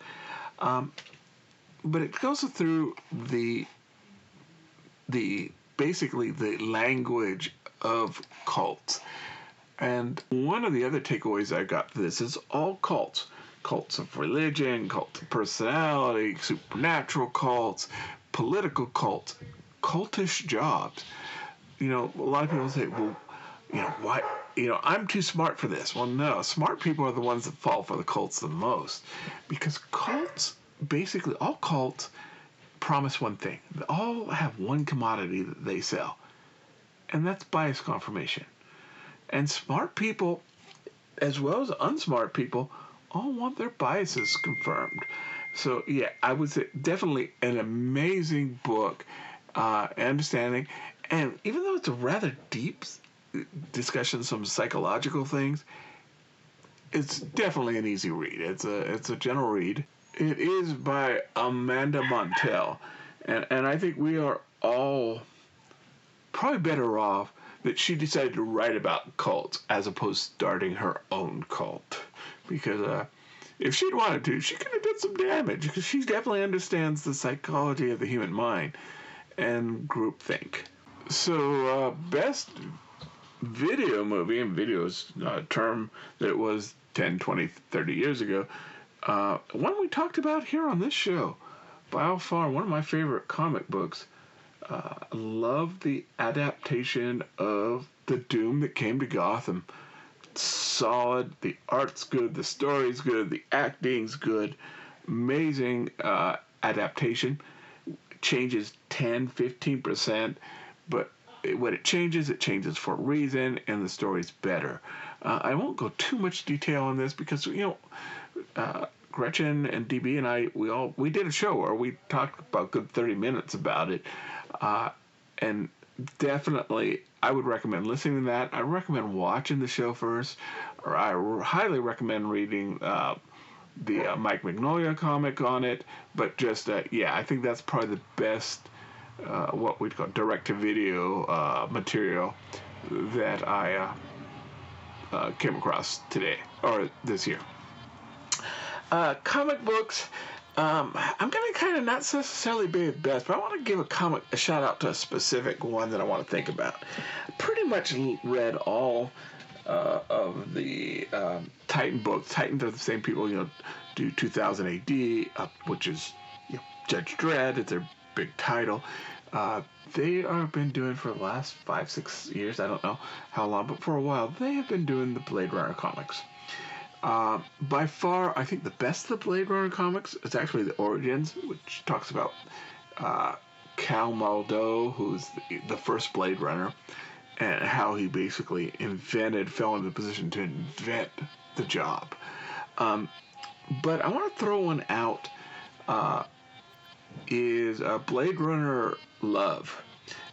But it goes through basically the language of cults. And one of the other takeaways I got for this is all cults. Cults of religion, cults of personality, supernatural cults, political cults, cultish jobs. A lot of people say, well, why? I'm too smart for this. Well, no, smart people are the ones that fall for the cults the most. Because cults, basically all cults, promise one thing. They all have one commodity that they sell, and that's bias confirmation. And smart people, as well as unsmart people, all want their biases confirmed. So yeah, I would say definitely an amazing book, understanding, and even though it's a rather deep discussion, some psychological things, it's definitely an easy read. It's a gentle read. It is by Amanda Montell, and I think we are all probably better off that she decided to write about cults as opposed to starting her own cult, because if she'd wanted to, she could have done some damage, because she definitely understands the psychology of the human mind and groupthink. So, best video movie, and video is a term that was 10, 20, 30 years ago, one we talked about here on this show, by far one of my favorite comic books. Love the adaptation of The Doom That Came to Gotham. Solid, the art's good, the story's good, the acting's good, amazing adaptation. Changes 10-15%, but when it changes for a reason, and the story's better. I won't go too much detail on this because Gretchen and DB and I we did a show where we talked about good 30 minutes about it, and definitely I would recommend listening to that. I recommend watching the show first, or I highly recommend reading the Mike Mignola comic on it. But just I think that's probably the best what we'd call direct-to-video material that I came across today or this year. Comic books. I'm going to kind of not necessarily be the best, but I want to give a shout out to a specific one that I want to think about. I pretty much read all of the Titan books. Titans are the same people, do 2000 AD, which is Judge Dredd. It's their big title. They have been doing for the last 5-6 years. I don't know how long, but for a while they have been doing the Blade Runner comics. By far, I think the best of the Blade Runner comics is actually the Origins, which talks about Cal Maldo, who's the first Blade Runner, and how he basically fell into the position to invent the job. But I want to throw one out, is Blade Runner Love.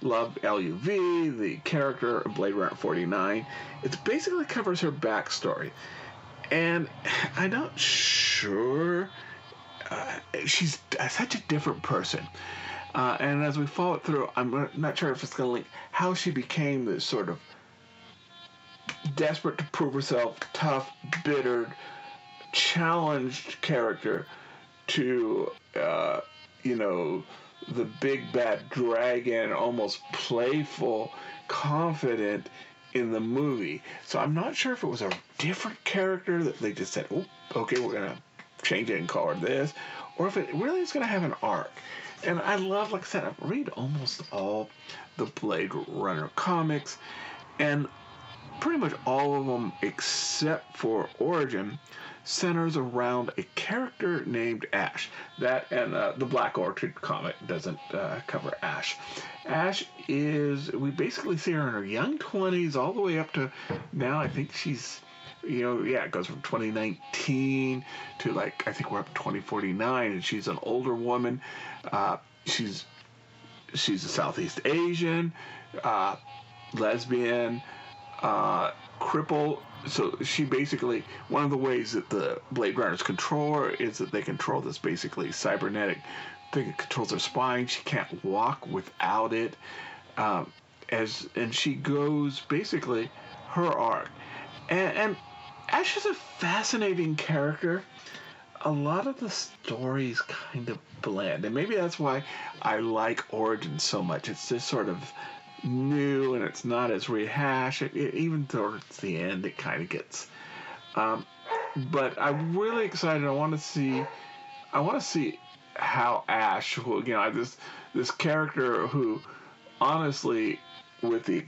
Love, L-U-V, the character of Blade Runner 49. It basically covers her backstory. And I'm not sure, she's such a different person. And as we follow it through, I'm not sure if it's going to link how she became this sort of desperate to prove herself, tough, bitter, challenged character to, the big bad dragon, almost playful, confident in the movie. So I'm not sure if it was a different character that they just said, oh, okay, we're going to change it and call her this, or if it really is going to have an arc. And I love, like I said, I read almost all the Blade Runner comics, and pretty much all of them, except for Origin, centers around a character named Ash. That and the Black Orchid comic doesn't cover Ash. Ash we basically see her in her young 20s all the way up to now. I think she's, it goes from 2019 to I think we're up to 2049, and she's an older woman. She's a Southeast Asian, lesbian, cripple. So she basically, one of the ways that the Blade Runners control her is that they control this basically cybernetic thing that controls her spine. She can't walk without it. And she goes basically her arc. And Ash is a fascinating character. A lot of the stories kind of blend, and maybe that's why I like Origins so much. It's just sort of new, and it's not as rehashed. Even towards the end, it kind of gets. But I'm really excited. I want to see how Ash will. This character who, honestly, with the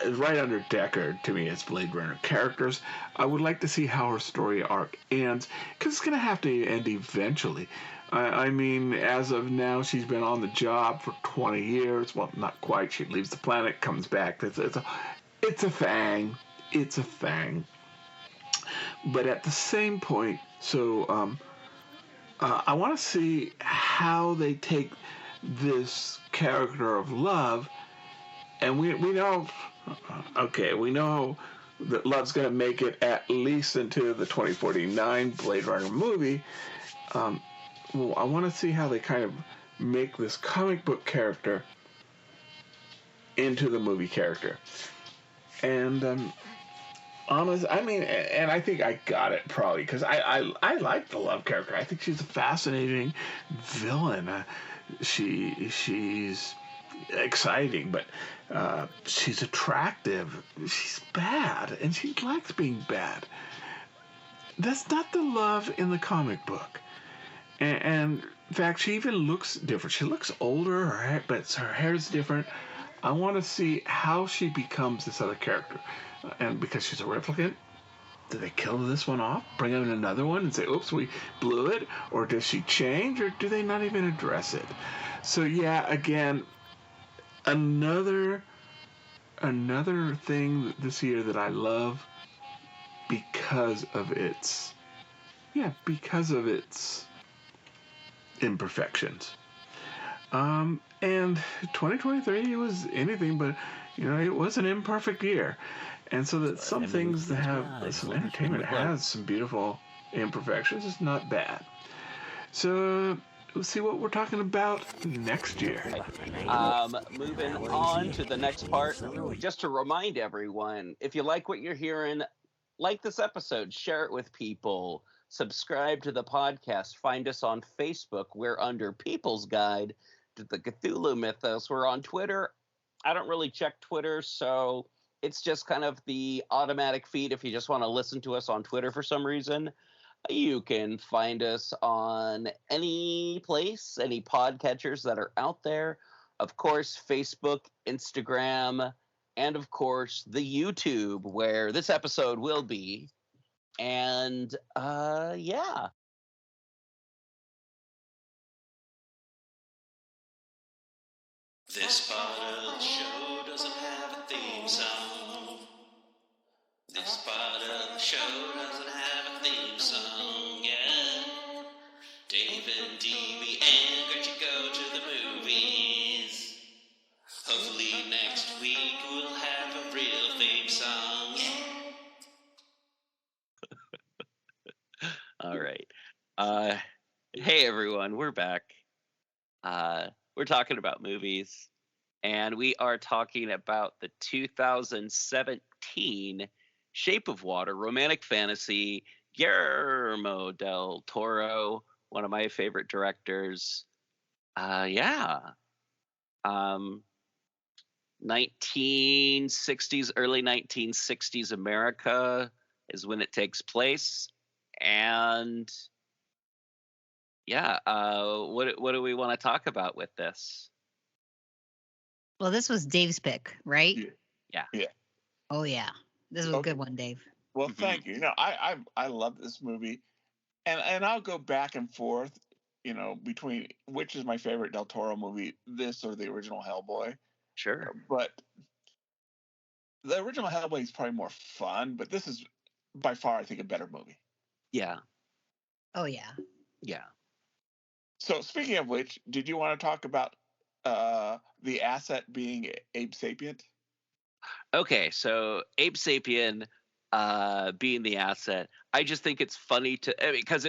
is right under Deckard to me as Blade Runner characters. I would like to see how her story arc ends, because it's going to have to end eventually. I mean, as of now, she's been on the job for 20 years. Well, not quite. She leaves the planet, comes back. It's a thing. It's a thing. But at the same point, so I want to see how they take this character of love, and we know, okay, we know that Love's going to make it at least into the 2049 Blade Runner movie. Well, I want to see how they kind of make this comic book character into the movie character. And honest, I mean, and I think I got it probably because I like the Love character. I think she's a fascinating villain. She's exciting, but she's attractive. She's bad, and she likes being bad. That's not the Love in the comic book. And in fact, she even looks different. She looks older, but her hair's different. I want to see how she becomes this other character. And because she's a replicant, do they kill this one off, bring in another one, and say, oops, we blew it? Or does she change, or do they not even address it? So yeah, again, another thing this year that I love because of its imperfections. And 2023 was anything but, it was an imperfect year. And so that some things that have some entertainment has some beautiful imperfections is not bad. So let's see what we're talking about next year. Moving on to the next part, just to remind everyone, if you like what you're hearing, like this episode, share it with people, subscribe to the podcast, find us on Facebook. We're under People's Guide to the Cthulhu Mythos. We're on Twitter. I don't really check Twitter, so it's just kind of the automatic feed if you just want to listen to us on Twitter for some reason. You can find us on any place, any podcatchers that are out there. Of course, Facebook, Instagram, and of course, the YouTube, where this episode will be. And, yeah. This part of the show doesn't have a theme song. This part of the show doesn't have a theme song, yeah. Dave and Dee and Gretchen go to the movies. Hopefully next week we'll have a real theme song, yeah. All right. Hey, everyone. We're back. We're talking about movies. And we are talking about the 2017 Shape of Water romantic fantasy, Guillermo del Toro, one of my favorite directors. 1960s, early 1960s America is when it takes place. And what do we want to talk about with this? Well, this was Dave's pick, right? Yeah. Oh yeah, this was a good one, Dave. Well, thank you. I love this movie, and I'll go back and forth, between which is my favorite Del Toro movie, this or the original Hellboy. Sure. But the original Hellboy is probably more fun, but this is by far, I think, a better movie. Yeah. Oh yeah. Yeah. So speaking of which, did you want to talk about the asset being Abe Sapient? Okay, so Abe Sapien being the asset, I just think it's funny because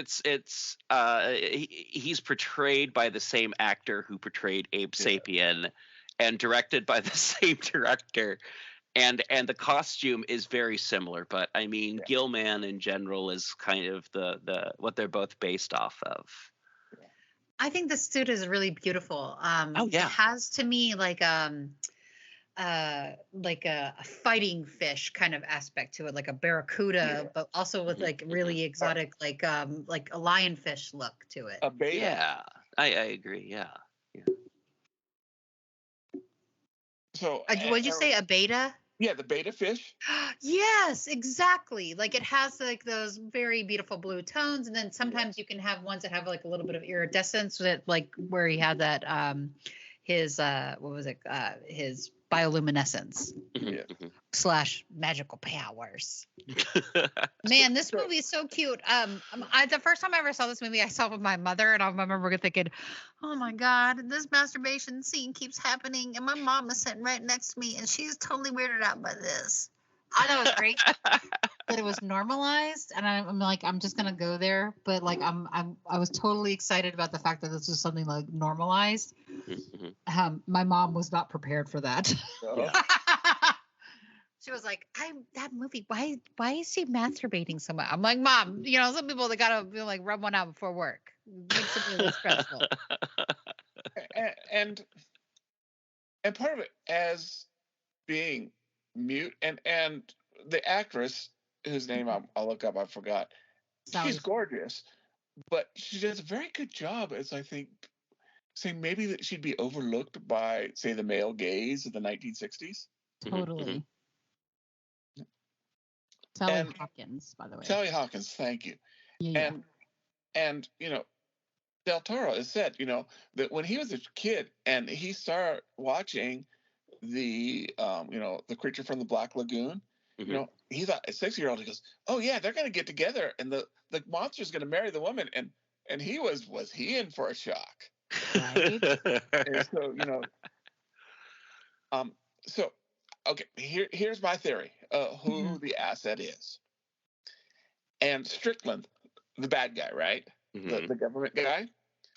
he's portrayed by the same actor who portrayed Abe Sapien and directed by the same director, and the costume is very similar, but I mean Gilman in general is kind of the what they're both based off of. I think the suit is really beautiful. It has to me like a fighting fish kind of aspect to it, like a barracuda, but also with like really exotic, like a lionfish look to it. A beta. Yeah, I agree. Yeah. So would you say a beta? Yeah, the beta fish. Yes, exactly. Like it has like those very beautiful blue tones, and then sometimes you can have ones that have like a little bit of iridescence, that like where he had that his what was it? His bioluminescence / magical powers. Man, this movie is so cute. The first time I ever saw this movie, I saw it with my mother, and I remember thinking, "Oh my God, this masturbation scene keeps happening, and my mom is sitting right next to me, and she's totally weirded out by this." I thought it was great that it was normalized, and I'm like, I'm just gonna go there, but like, I was totally excited about the fact that this was something like normalized. My mom was not prepared for that. She was like, that movie, why is she masturbating so much? I'm like, Mom, some people, they gotta like rub one out before work. It makes it really stressful. And part of it as being mute and the actress whose name I'll look up, I forgot. She's gorgeous, but she does a very good job as, I think, saying maybe that she'd be overlooked by, say, the male gaze of the 1960s. Totally. Sally Hawkins, by the way. Sally Hawkins, thank you. Yeah. And Del Toro has said, that when he was a kid and he started watching the Creature from the Black Lagoon, he thought, a 6-year-old, he goes, "Oh yeah, they're going to get together and the monster's going to marry the woman," and he was he in for a shock. Right. And so okay, here's my theory who the asset is. And Strickland, the bad guy, right? The government guy.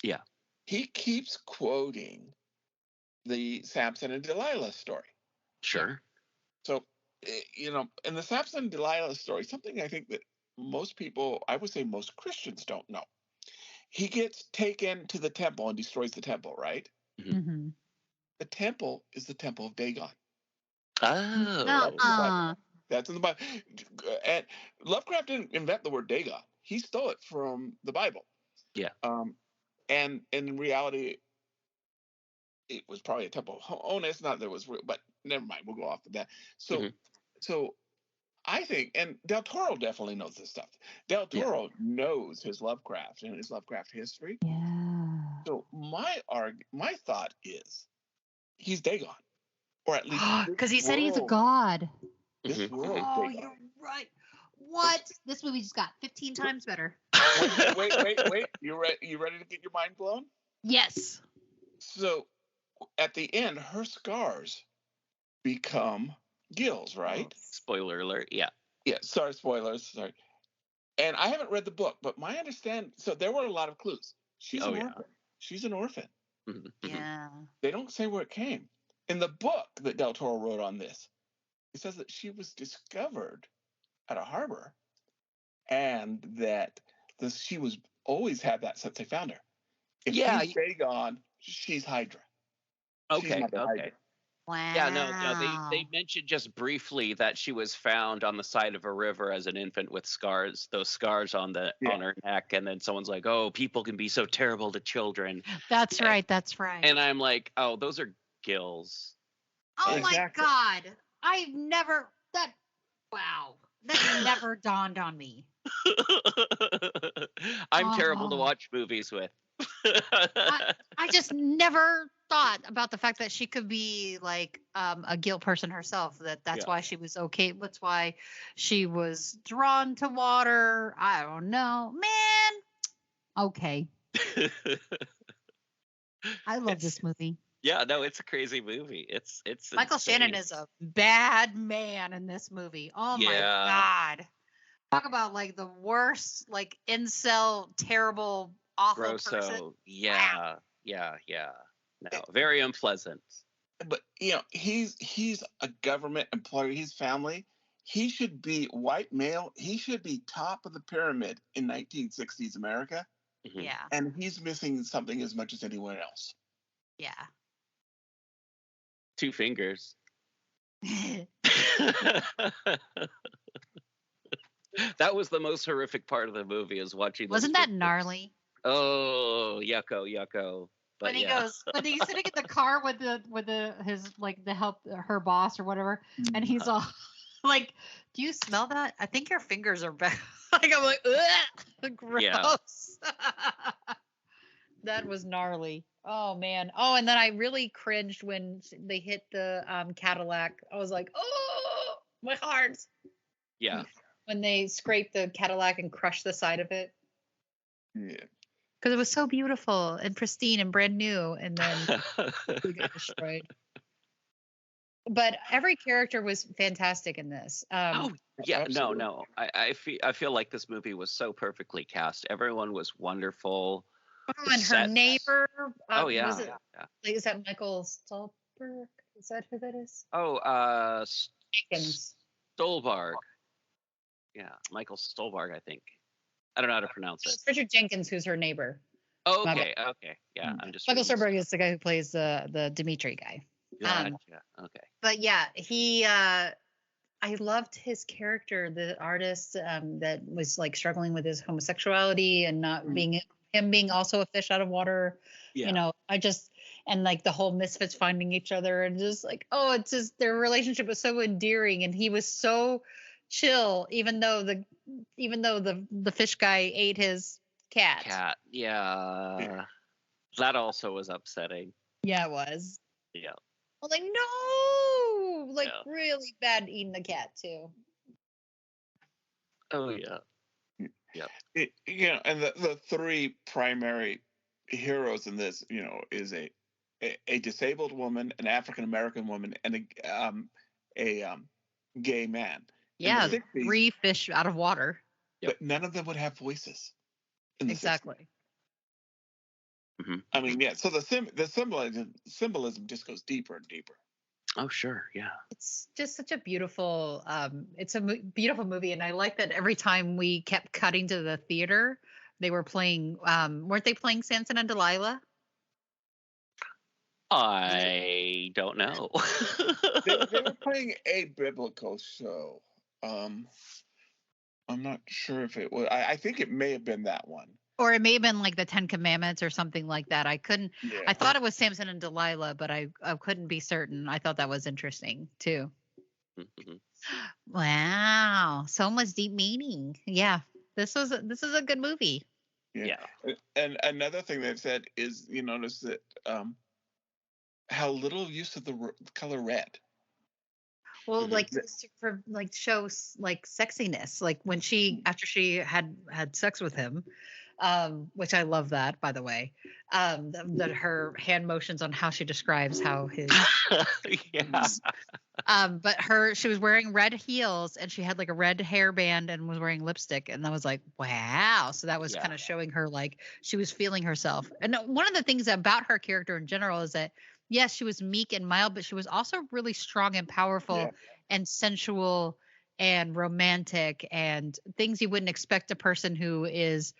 Yeah. He keeps quoting the Samson and Delilah story. Sure. So, in the Samson and Delilah story, something I think that most people, I would say most Christians, don't know. He gets taken to the temple and destroys the temple, right? Mm-hmm. The temple is the temple of Dagon. Oh. That's in the Bible. And Lovecraft didn't invent the word Dagon. He stole it from the Bible. Yeah. And in reality, it was probably a temple of Honus, not that it was real, but never mind. We'll go off of that. So, so I think, and Del Toro definitely knows this stuff. Del Toro knows his Lovecraft and his Lovecraft history. Yeah. So my thought is he's Dagon, or at least because he said he's a god. This world. Oh, you're right. What? This movie just got 15 times better. Wait. You ready to get your mind blown? Yes. So at the end, her scars become gills, right? Spoiler alert. Yeah. Yeah. Sorry, spoilers. Sorry. And I haven't read the book, but my understanding. So there were a lot of clues. She's an orphan. She's an orphan. Yeah. They don't say where it came. In the book that Del Toro wrote on this, it says that she was discovered at a harbor, and that she was always had that since they found her. If he's Dagon, she's Hydra. Okay. Hydra. Wow. Yeah, no, they mentioned just briefly that she was found on the side of a river as an infant with scars, those scars on her neck, and then someone's like, "Oh, people can be so terrible to children." That's right. That's right. And I'm like, "Oh, those are gills." Oh my God! I've never that. Wow, that never dawned on me. I'm terrible to watch movies with. I just never thought about the fact that she could be like a gill person herself. That's why she was okay. That's why she was drawn to water. I don't know, man. Okay. I love this movie. Yeah, no, it's a crazy movie. It's Michael insane. Shannon is a bad man in this movie. Oh my God. Talk about like the worst, like incel, terrible, awful person. Yeah. No, very unpleasant. But he's a government employee. His family. He should be white male. He should be top of the pyramid in 1960s America. Yeah. And he's missing something as much as anyone else. Yeah. 2 fingers. That was the most horrific part of the movie, is watching. Wasn't that gnarly? Oh, yucko. But when he goes, when he's sitting in the car with his like her boss or whatever, and he's all like, "Do you smell that? I think your fingers are bad." Like I'm like, ugh, gross. That was gnarly. Oh man. Oh, and then I really cringed when they hit the Cadillac. I was like, oh, my heart. Yeah. When they scraped the Cadillac and crushed the side of it. Yeah. Because it was so beautiful and pristine and brand new, and then we got destroyed. But every character was fantastic in this. Oh yeah, Absolutely. no. I feel like this movie was so perfectly cast. Everyone was wonderful. Oh, and her neighbor. Oh yeah. Was it? Yeah. Like, is that Michael Stolberg? Is that who that is? Oh, Jenkins. Stolberg. Yeah, Michael Stolberg, I think. I don't know how to pronounce it. It's Richard Jenkins, who's her neighbor. Okay. Yeah, I'm just. Michael Stolberg is the guy who plays the Dimitri guy. Gotcha. Okay. But yeah, he. I loved his character, the artist that was like struggling with his homosexuality and not being also a fish out of water. Yeah. You know, and like the whole misfits finding each other and just like, oh, it's just their relationship was so endearing and he was so chill, even though the fish guy ate his cat. Yeah. That also was upsetting. Yeah, it was. Yeah. I was like, no, like really bad eating the cat too. Oh yeah. Yeah. And the three primary heroes in this, is a disabled woman, an African American woman, and a gay man. Yeah, 3 fish out of water. But none of them would have voices. Exactly. Mm-hmm. I mean, yeah. So the symbolism just goes deeper and deeper. Oh, sure, yeah. It's just such a beautiful. It's a beautiful movie, and I like that every time we kept cutting to the theater, they were playing. Weren't they playing Samson and Delilah? I don't know. they were playing a biblical show. I'm not sure if it was. I think it may have been that one. Or it may have been like the 10 Commandments or something like that. I couldn't. Yeah. I thought it was Samson and Delilah, but I couldn't be certain. I thought that was interesting too. Mm-hmm. Wow, so much deep meaning. Yeah, this is a good movie. Yeah. And another thing they've said is, you notice that how little use of the color red. Well, like for like shows like sexiness, like when after she had sex with him, which I love that, by the way, that her hand motions on how she describes how his but she was wearing red heels and she had like a red hairband and was wearing lipstick, and I was like, wow. So that was kind of showing her like she was feeling herself. And one of the things about her character in general is that yes, she was meek and mild, but she was also really strong and powerful and sensual and romantic and things you wouldn't expect a person who is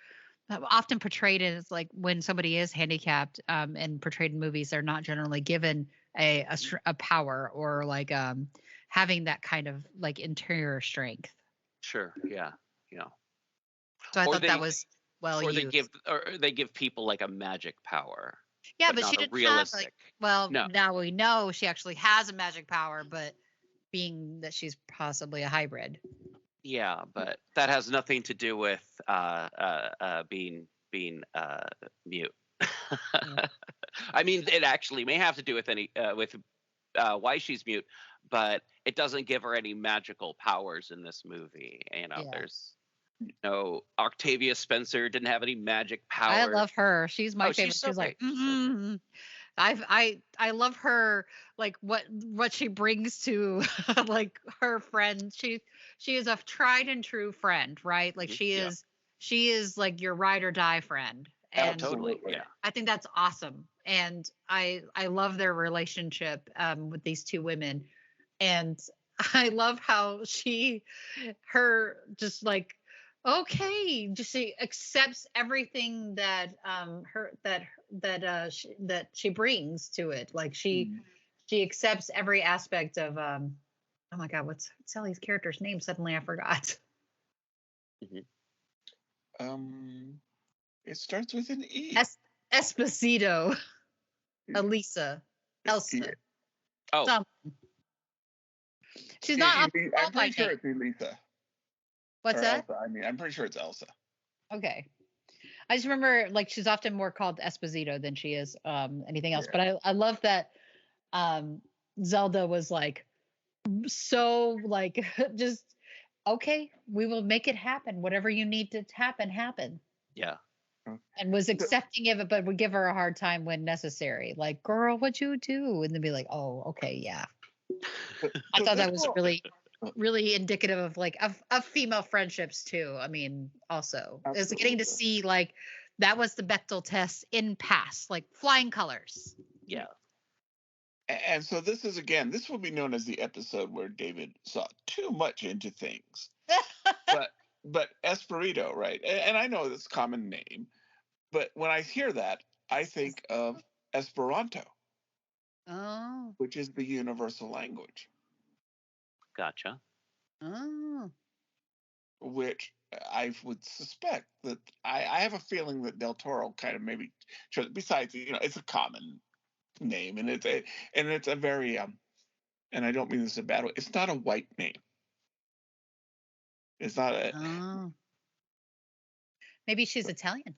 often portrayed as like when somebody is handicapped and portrayed in movies, they're not generally given a power or like having that kind of like interior strength. Sure. Yeah. So I thought that was well used. They give people like a magic power. Yeah, but she didn't realistic. Have now we know she actually has a magic power, but being that she's possibly a hybrid. Yeah, but that has nothing to do with being mute. I mean, it actually may have to do with why she's mute, but it doesn't give her any magical powers in this movie. There's no Octavia Spencer didn't have any magic power. I love her. She's my favorite. She's so she's like, I love her, like what she brings to like her friend. She is a tried and true friend, right? Like she is like your ride or die friend. And totally. Yeah. I think that's awesome. And I love their relationship with these two women. And I love how her just like, okay, just she accepts everything that she brings to it. Like she accepts every aspect of oh my god, what's Sally's character's name? Suddenly I forgot. It starts with an E. Esposito. Elsa. Oh. Something. She's not. I'm pretty sure it's Elisa. What's that? Elsa. I mean, I'm pretty sure it's Elsa. Okay. I just remember like she's often more called Esposito than she is anything else. Yeah. But I love that Zelda was like so like just okay, we will make it happen. Whatever you need to happen. Yeah. And was accepting of it, but would give her a hard time when necessary. Like, girl, what'd you do? And then be like, oh, okay, yeah. I thought that was really indicative of like of female friendships too. I mean, also is getting to see like that was the Bechdel test in past, like flying colors. Yeah. And so this is again, this will be known as the episode where David saw too much into things. but Esperito, right? And I know this common name, but when I hear that, I think of Esperanto. Oh. Which is the universal language. Gotcha. Oh. Which I would suspect that I have a feeling that Del Toro kind of maybe besides, it's a common name and it's a very and I don't mean this in a bad way, it's not a white name. It's not a maybe she's Italian.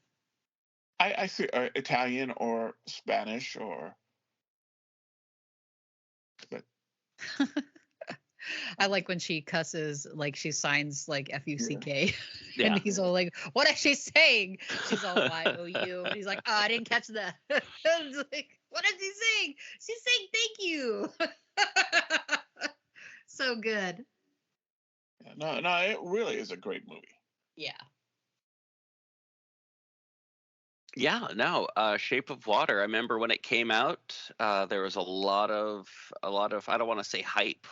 I see Italian or Spanish or but I like when she cusses, like she signs like F-U-C-K. Yeah. And he's all like, what is she saying? She's all Y-O-U. And he's like, oh, I didn't catch that. It's like, what is he saying? She's saying thank you. So good. No, it really is a great movie. Yeah. Yeah, no, Shape of Water. I remember when it came out, there was a lot of I don't want to say hype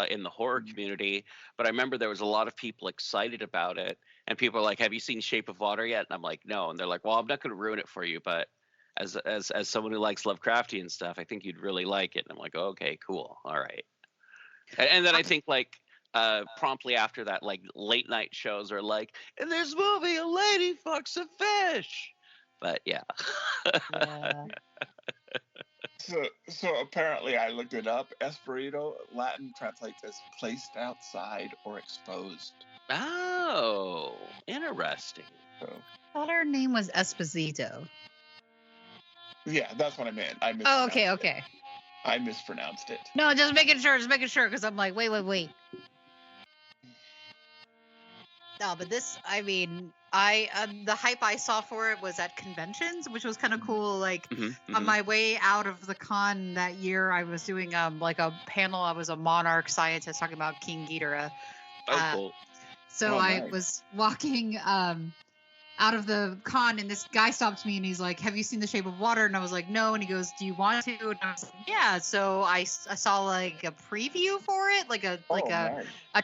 in the horror community, but I remember there was a lot of people excited about it, and people are like, "Have you seen Shape of Water yet?" And I'm like, "No," and they're like, "Well, I'm not going to ruin it for you, but as someone who likes Lovecraftian stuff, I think you'd really like it." And I'm like, oh, "Okay, cool, all right." And then I think like promptly after that, like late night shows are like, "In this movie, a lady fucks a fish." But yeah. Yeah. So apparently I looked it up. Esperito Latin translates as placed outside or exposed. Oh, interesting. So, I thought her name was Esposito. yeah, that's what I meant. Oh, okay. I mispronounced it. No, just making sure, because I'm like, wait. No, but this, I mean, the hype I saw for it was at conventions, which was kind of cool. Like on my way out of the con that year, I was doing like a panel. I was a monarch scientist talking about King Ghidorah. Cool. So I was walking out of the con, and this guy stopped me and he's like, "Have you seen The Shape of Water?" And I was like, "No." And he goes, "Do you want to?" And I was like, "Yeah." So I saw like a preview for it, like a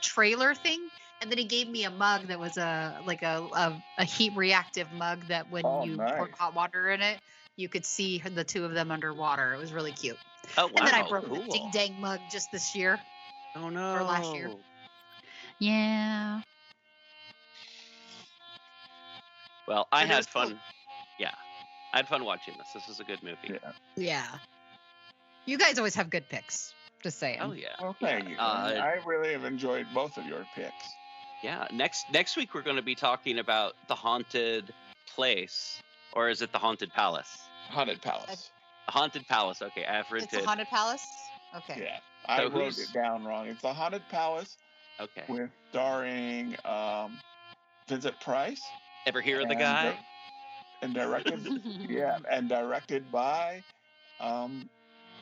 trailer thing. And then he gave me a mug that was a heat reactive mug that when you poured hot water in it, you could see the two of them underwater. It was really cute. Oh, wow. And then I broke the ding dang mug just this year. Oh no. Or last year. Yeah. Well, I had fun. Yeah. I had fun watching this. This is a good movie. Yeah. You guys always have good picks. Just saying. Oh yeah. Well, thank you. I really have enjoyed both of your picks. Yeah. Next week we're going to be talking about the haunted place, or is it the haunted palace? Haunted palace. The haunted palace. Okay, I've written. It's the haunted palace. Okay. Yeah, I wrote it down wrong. It's the haunted palace. Okay. With starring Vincent Price. Ever hear of the guy? And directed, and directed by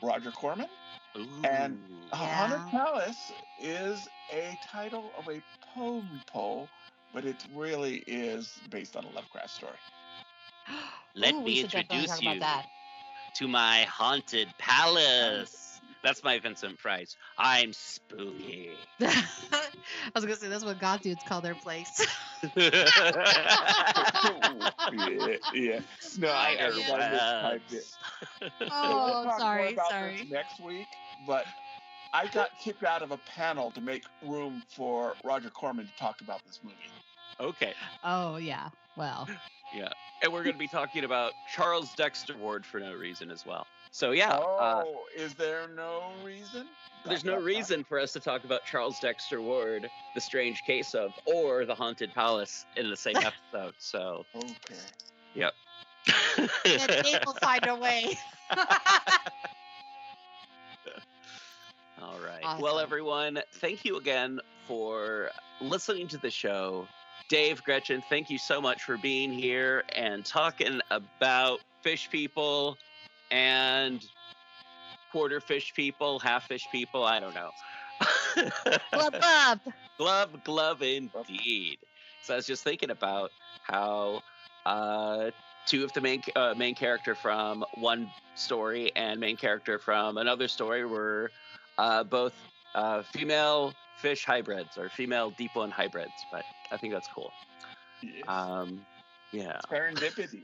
Roger Corman. Ooh. And Haunted Palace is a title of a poem, but it really is based on a Lovecraft story. Let me introduce you to my haunted palace. That's my Vincent Price. I'm spooky. I was gonna say that's what goth dudes call their place. yeah. No, I mistyped it. Oh, we'll sorry. This next week, but I got kicked out of a panel to make room for Roger Corman to talk about this movie. Okay. Oh yeah. Well. Yeah, and we're going to be talking about Charles Dexter Ward for no reason as well. So yeah. Is there no reason? There's no reason for us to talk about Charles Dexter Ward, The Strange Case of, or The Haunted Palace in the same episode. So. Okay. Yep. And Dave will find a way. All right. Awesome. Well, everyone, thank you again for listening to the show. Dave, Gretchen, thank you so much for being here and talking about fish people and quarter fish people, half fish people. I don't know. Glub, indeed. So I was just thinking about how two of the main character from one story and main character from another story were both female fish hybrids or female deep one hybrids. But I think that's cool. Yes. Yeah. Serendipity.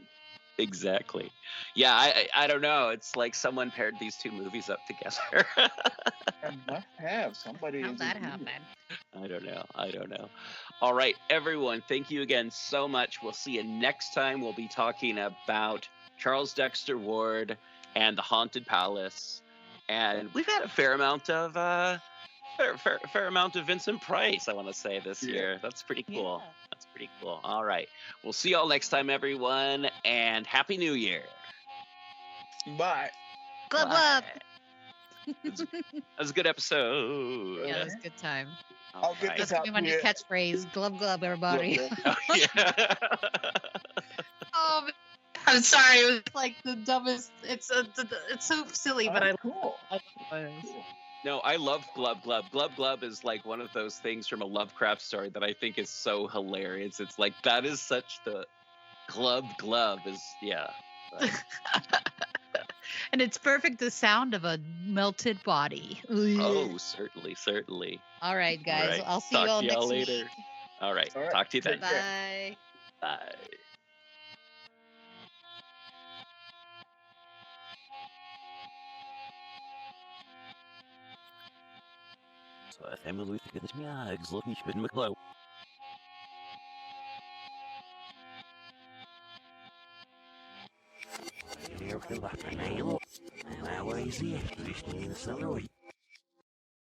Exactly. Yeah, I don't know. It's like someone paired these two movies up together. I must have. Somebody. How'd that happen? I don't know. All right, everyone, thank you again so much. We'll see you next time. We'll be talking about Charles Dexter Ward and the Haunted Palace. And we've had a fair amount of Vincent Price, I want to say, this year. That's pretty cool. Yeah. That's pretty cool. All right. We'll see y'all next time, everyone, and Happy New Year. Bye. Glub Bye. glub. That was a good episode. Yeah, it was a good time. I'll get That's this out gonna be my new here. catchphrase. Glub glub, everybody. Glub, Oh, yeah. I'm sorry. It was like the dumbest. It's so silly, but I cool. No, I love Glub Glub. Glub Glub is like one of those things from a Lovecraft story that I think is so hilarious. It's like, that is such the Glub Glub is, yeah. And it's perfect, the sound of a melted body. Oh, certainly. All right, guys. All right. I'll see Talk you all to next y'all later. week. All right. All right. Talk to you then. Bye. Bye. So I'm Louis to get this eggs. Look, ich bin McClough. Here, Phil, I know. And I was here, listening to the